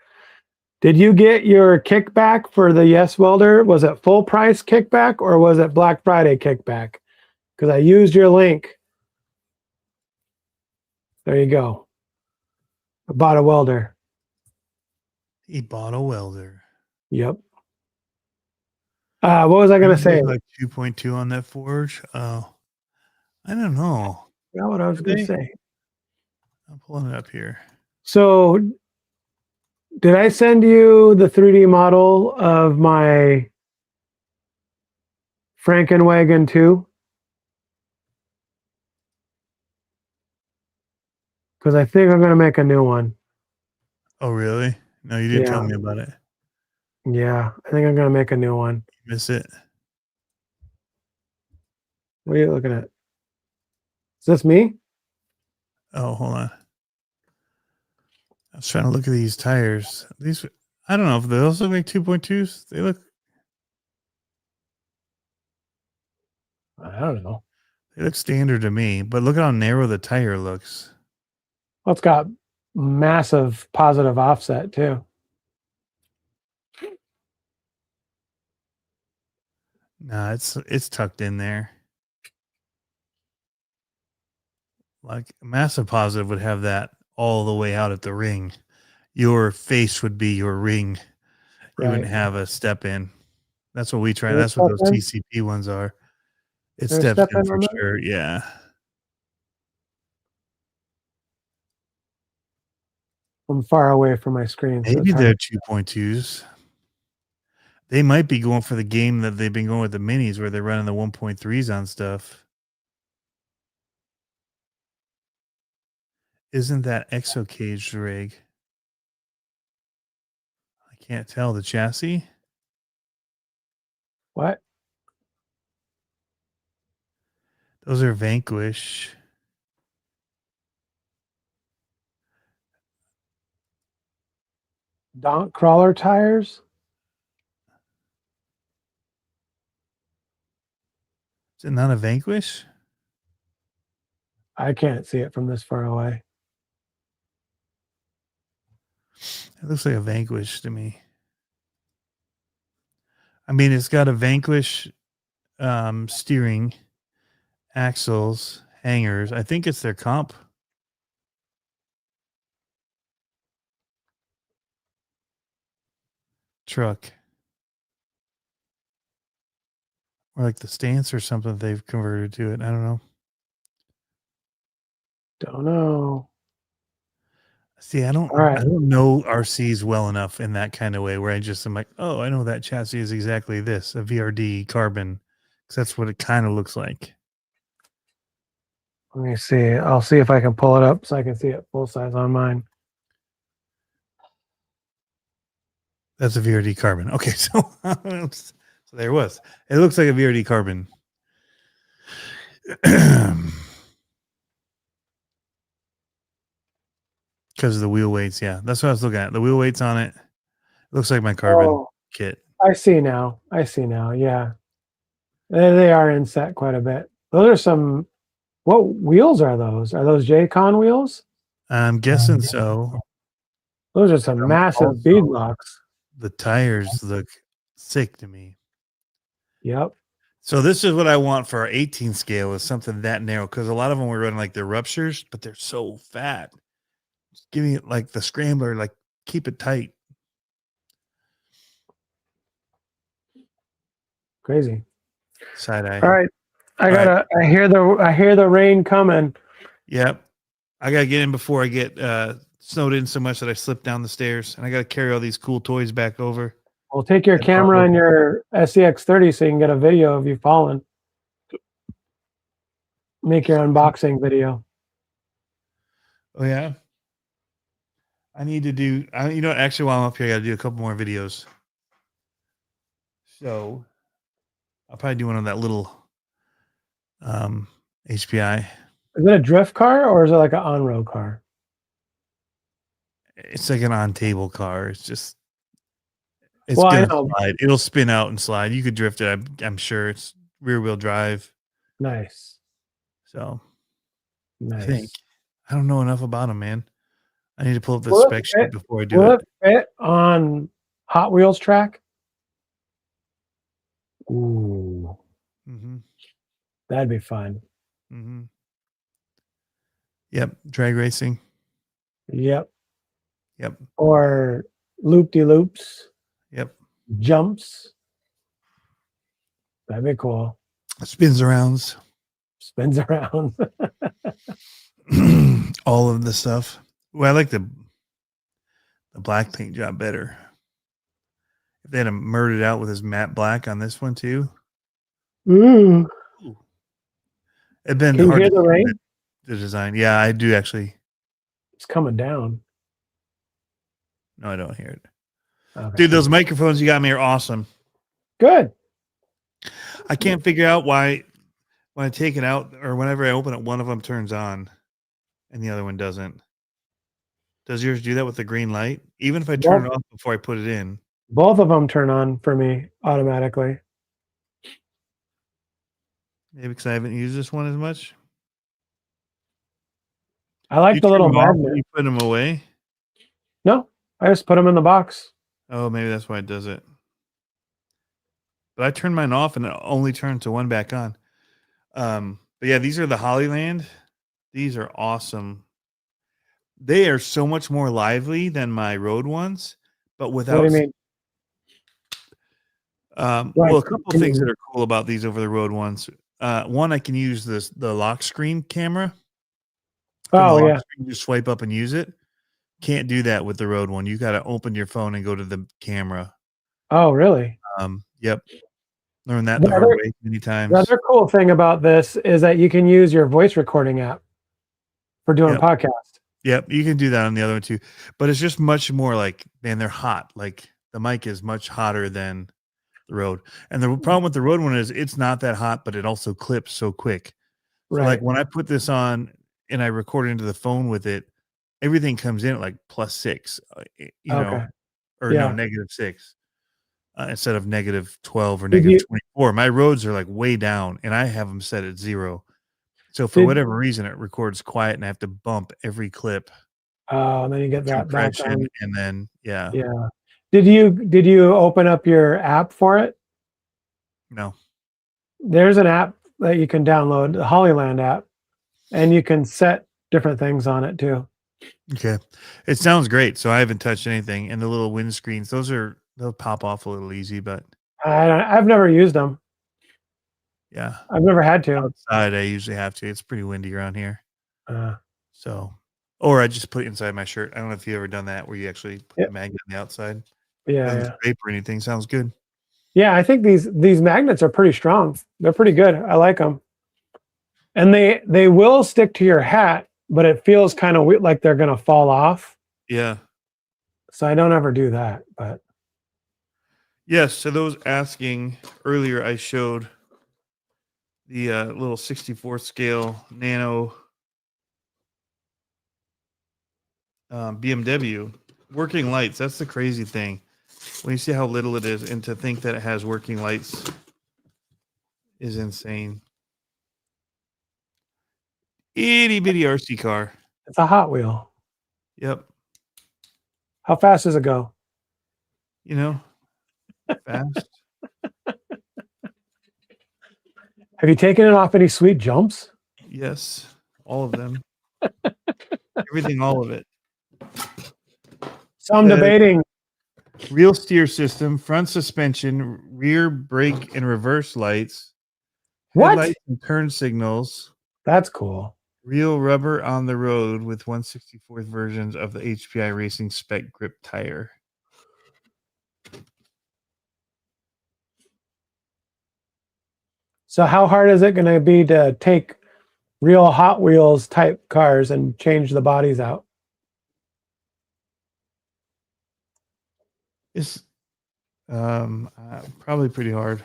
Speaker 2: Did you get your kickback for the Yes Welder? Was it full price kickback or was it Black Friday kickback? Because I used your link. There you go. I bought a welder.
Speaker 3: he bought a welder.
Speaker 2: Yep. What was I going to say?
Speaker 3: Like 2.2 on that Forge. Oh, I don't know.
Speaker 2: That's what I was going to say.
Speaker 3: I'm pulling it up here.
Speaker 2: So, did I send you the 3D model of my Frankenwagon 2? Because I think I'm going to make a new one.
Speaker 3: Oh, really? No, you didn't tell me about it.
Speaker 2: Yeah, I think I'm going to make a new one.
Speaker 3: You miss it?
Speaker 2: What are you looking at? Is this me?
Speaker 3: Oh, hold on. I was trying to look at these tires. These, I don't know if they also make 2.2s. They look.
Speaker 2: I don't know.
Speaker 3: They look standard to me, but look how narrow the tire looks.
Speaker 2: Well, it's got massive positive offset too.
Speaker 3: Nah, it's tucked in there. Like massive positive would have that all the way out at the ring. Your face would be your ring. You wouldn't have a step in. That's what we try. That's what those TCP ones are. It steps in for sure. Yeah.
Speaker 2: I'm far away from my screen.
Speaker 3: Maybe they're 2.2s. They might be going for the game that they've been going with the minis where they're running the 1.3s on stuff. Isn't that exo cage rig? I can't tell. The chassis?
Speaker 2: What?
Speaker 3: Those are Vanquish.
Speaker 2: Donk crawler tires?
Speaker 3: Is it not a Vanquish?
Speaker 2: I can't see it from this far away.
Speaker 3: It looks like a Vanquish to me. I mean, it's got a Vanquish steering, axles, hangers. I think it's their comp. Truck. Or like the stance or something they've converted to it. I don't know.
Speaker 2: Don't know.
Speaker 3: See, I don't know RCs well enough in that kind of way where I just am like, oh, I know that chassis is exactly this, a VRD carbon. Because that's what it kind of looks like.
Speaker 2: Let me see. I'll see if I can pull it up so I can see it full size on mine.
Speaker 3: That's a VRD carbon. Okay, so there it was. It looks like a VRD carbon. Because of the wheel weights, yeah. That's what I was looking at. The wheel weights on it. Looks like my carbon kit.
Speaker 2: I see now. Yeah. They are inset quite a bit. Those are some, what wheels are those? Are those J-Con wheels?
Speaker 3: I'm guessing so.
Speaker 2: Those are some massive bead locks.
Speaker 3: The tires look sick to me.
Speaker 2: Yep.
Speaker 3: So this is what I want for our 18 scale is something that narrow because a lot of them were running like they're ruptures, but they're so fat. Just give me like the scrambler, like keep it tight.
Speaker 2: Crazy.
Speaker 3: Side eye.
Speaker 2: All right. I hear the rain coming.
Speaker 3: Yep. I gotta get in before I get snowed in so much that I slip down the stairs and I gotta carry all these cool toys back over.
Speaker 2: We'll take your camera on your SEX30 so you can get a video of you falling. Make your unboxing video.
Speaker 3: Oh yeah. I need to do. You know, actually, while I'm up here, I got to do a couple more videos. So I'll probably do one on that little HPI.
Speaker 2: Is it a drift car or is it like an on-road car?
Speaker 3: It's like an on-table car. It's
Speaker 2: Well, I
Speaker 3: gonna
Speaker 2: know.
Speaker 3: slide. It'll spin out and slide. You could drift it. I'm sure it's rear-wheel drive.
Speaker 2: Nice.
Speaker 3: So I think
Speaker 2: Nice.
Speaker 3: I don't know enough about them, man. I need to pull up the
Speaker 2: Will it
Speaker 3: spec sheet
Speaker 2: fit-
Speaker 3: before I do
Speaker 2: Will
Speaker 3: it.
Speaker 2: it fit on Hot Wheels track? Ooh,
Speaker 3: Mm-hmm.
Speaker 2: that'd be fun.
Speaker 3: Mm-hmm. Yep. Drag racing.
Speaker 2: Yep.
Speaker 3: Yep.
Speaker 2: Or loop-de-loops,
Speaker 3: Yep.
Speaker 2: jumps. That'd be cool.
Speaker 3: Spins arounds.
Speaker 2: Spins around.
Speaker 3: All of the stuff. Well, I like the black paint job better. If they had him murdered out with his matte black on this one too,
Speaker 2: Ooh.
Speaker 3: it'd been
Speaker 2: Can you
Speaker 3: hard
Speaker 2: hear
Speaker 3: to
Speaker 2: the
Speaker 3: see
Speaker 2: rain?
Speaker 3: the design. Yeah, I do actually.
Speaker 2: It's coming down.
Speaker 3: No, I don't hear it.
Speaker 2: Okay.
Speaker 3: Dude, those microphones you got me are awesome.
Speaker 2: Good.
Speaker 3: I can't figure out why when I take it out or whenever I open it, one of them turns on and the other one doesn't. Does yours do that with the green light? Even if I turn it off before I put it in?
Speaker 2: Both of them turn on for me automatically.
Speaker 3: Maybe because I haven't used this one as much.
Speaker 2: I like
Speaker 3: You
Speaker 2: the
Speaker 3: turn
Speaker 2: little
Speaker 3: them off when
Speaker 2: magnet.
Speaker 3: you put them away.
Speaker 2: No, I just put them in the box.
Speaker 3: Oh, maybe that's why it does it. But I turned mine off and it only turned to one back on. But yeah, these are the Hollyland. These are awesome. They are so much more lively than my road ones, but without.
Speaker 2: What do you mean?
Speaker 3: Well, a couple of things that are cool about these over the road ones. One, I can use the lock screen camera.
Speaker 2: Oh yeah.
Speaker 3: Screen, just swipe up and use it. Can't do that with the road one. You got to open your phone and go to the camera.
Speaker 2: Oh really?
Speaker 3: Yep. Learned that the hard way many times.
Speaker 2: The other cool thing about this is that you can use your voice recording app for doing podcasts.
Speaker 3: Yep, you can do that on the other one too. But it's just much more like, man, they're hot. Like the mic is much hotter than the road. And the problem with the road one is it's not that hot, but it also clips so quick. So like when I put this on and I record into the phone with it, everything comes in at like +6, you know, or no, -6 instead of -12 or -24. My roads are like way down and I have them set at 0. So for whatever reason, it records quiet and I have to bump every clip.
Speaker 2: Oh, and then you get that
Speaker 3: compression and then
Speaker 2: Yeah. Did you open up your app for it?
Speaker 3: No.
Speaker 2: There's an app that you can download, the Hollyland app, and you can set different things on it too.
Speaker 3: Okay. It sounds great. So I haven't touched anything. And the little windscreens, they'll pop off a little easy, but
Speaker 2: I've never used them.
Speaker 3: yeah.
Speaker 2: I've never had to.
Speaker 3: Outside, I usually have to. It's pretty windy around here. Or I just put it inside my shirt. I don't know if you've ever done that where you actually put the magnet on the outside.
Speaker 2: Yeah.
Speaker 3: Drape or anything. Sounds good.
Speaker 2: Yeah, I think these magnets are pretty strong. They're pretty good. I like them. And they will stick to your hat, but it feels kind of like they're going to fall off.
Speaker 3: Yeah.
Speaker 2: So I don't ever do that, but
Speaker 3: yes. So those asking earlier, I showed the little 64 scale nano BMW working lights. That's the crazy thing. When you see how little it is, and to think that it has working lights is insane. Itty bitty RC car.
Speaker 2: It's a Hot Wheel.
Speaker 3: Yep.
Speaker 2: How fast does it go?
Speaker 3: You know, fast.
Speaker 2: Have you taken it off any sweet jumps?
Speaker 3: Yes, all of them. Everything, all of it.
Speaker 2: So I'm debating.
Speaker 3: Real steer system, front suspension, rear brake and reverse lights. Headlights and turn signals.
Speaker 2: That's cool.
Speaker 3: Real rubber on the road with 1/64th versions of the HPI Racing Spec Grip tire.
Speaker 2: So how hard is it going to be to take real Hot Wheels type cars and change the bodies out.
Speaker 3: It's probably pretty hard.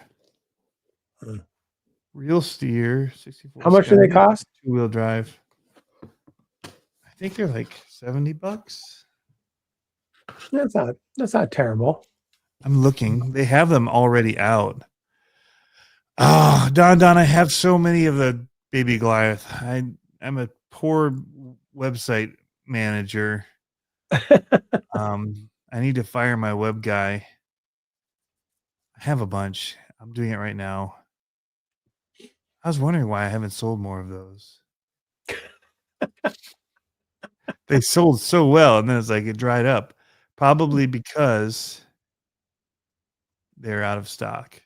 Speaker 3: Real steer, 64.
Speaker 2: How much do they cost?
Speaker 3: 2-wheel drive. I think they're like $70.
Speaker 2: That's not terrible.
Speaker 3: I'm looking. They have them already out. Oh, Don, I have so many of the Baby Goliath. I'm a poor website manager. I need to fire my web guy. I have a bunch. I'm doing it right now. I was wondering why I haven't sold more of those. They sold so well, and then it's like it dried up. Probably because they're out of stock.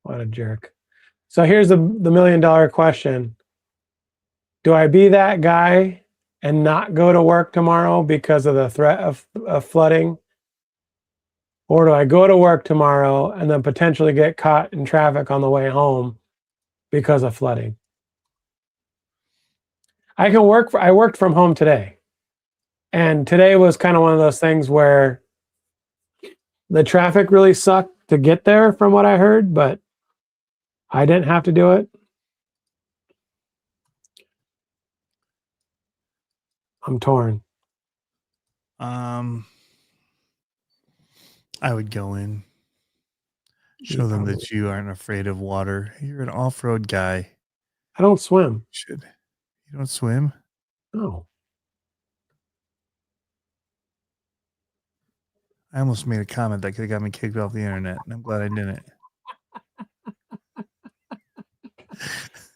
Speaker 2: What a jerk. So here's the $1 million question. Do I be that guy and not go to work tomorrow because of the threat of flooding? Or do I go to work tomorrow and then potentially get caught in traffic on the way home because of flooding? I worked from home today. And today was kind of one of those things where the traffic really sucked to get there from what I heard, but I didn't have to do it. I'm torn.
Speaker 3: I would go in. Show them that you aren't afraid of water. You're an off-road guy.
Speaker 2: I don't swim.
Speaker 3: You don't swim?
Speaker 2: No.
Speaker 3: I almost made a comment that could have got me kicked off the internet, and I'm glad I didn't.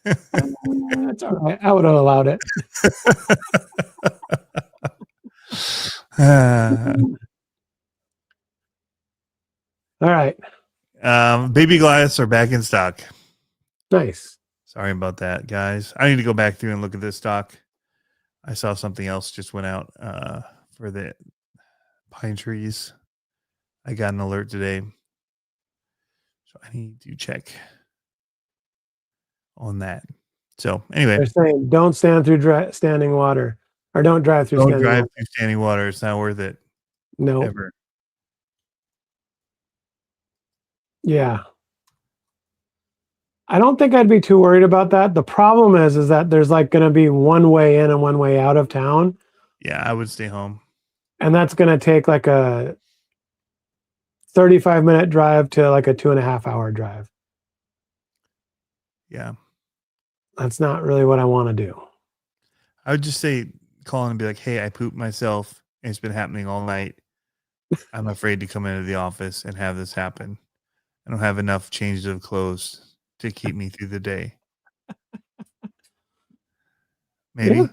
Speaker 2: That's all right. I would have allowed it. All right.
Speaker 3: Baby Goliaths are back in stock.
Speaker 2: Nice.
Speaker 3: Sorry about that, guys. I need to go back through and look at this stock. I saw something else just went out for the pine trees. I got an alert today. So I need to check on that. So anyway.
Speaker 2: They're saying don't stand through standing water. Or don't drive through standing water.
Speaker 3: Through standing water. It's not worth it.
Speaker 2: No.
Speaker 3: Ever.
Speaker 2: Yeah. I don't think I'd be too worried about that. The problem is that there's like going to be one way in and one way out of town.
Speaker 3: Yeah, I would stay home.
Speaker 2: And that's going to take like a 35-minute drive to like a 2.5-hour drive.
Speaker 3: Yeah.
Speaker 2: That's not really what I want to do.
Speaker 3: I would just say, call in and be like, hey, I pooped myself. And it's been happening all night. I'm afraid to come into the office and have this happen. I don't have enough changes of clothes to keep me through the day. Maybe.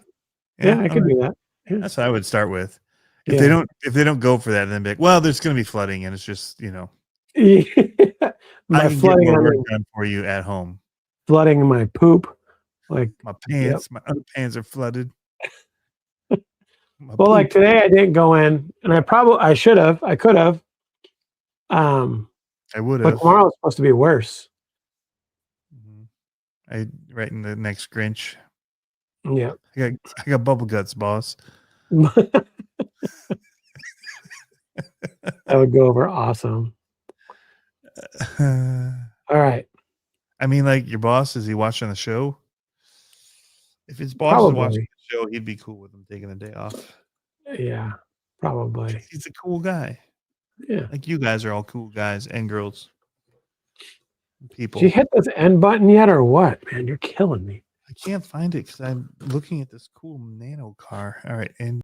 Speaker 2: Yeah, I could do that. Yeah.
Speaker 3: That's what I would start with. If they don't go for that, then be like, well, there's going to be flooding, and it's just, I can get more work done for you at home.
Speaker 2: Flooding my poop, like
Speaker 3: my pants, my underpants are flooded.
Speaker 2: Well, like today, I didn't go in, and I could have.
Speaker 3: I would have.
Speaker 2: But tomorrow is supposed to be worse.
Speaker 3: I right in the next Grinch.
Speaker 2: Yeah,
Speaker 3: I got bubble guts, boss.
Speaker 2: That would go over awesome. All right.
Speaker 3: I mean, like your boss, is he watching the show? If his boss is watching the show, he'd be cool with him taking a day off.
Speaker 2: Yeah, probably.
Speaker 3: He's a cool guy.
Speaker 2: Yeah.
Speaker 3: Like you guys are all cool guys and girls. People.
Speaker 2: Did you hit this end button yet or what? Man, you're killing me.
Speaker 3: I can't find it because I'm looking at this cool nano car. All right. And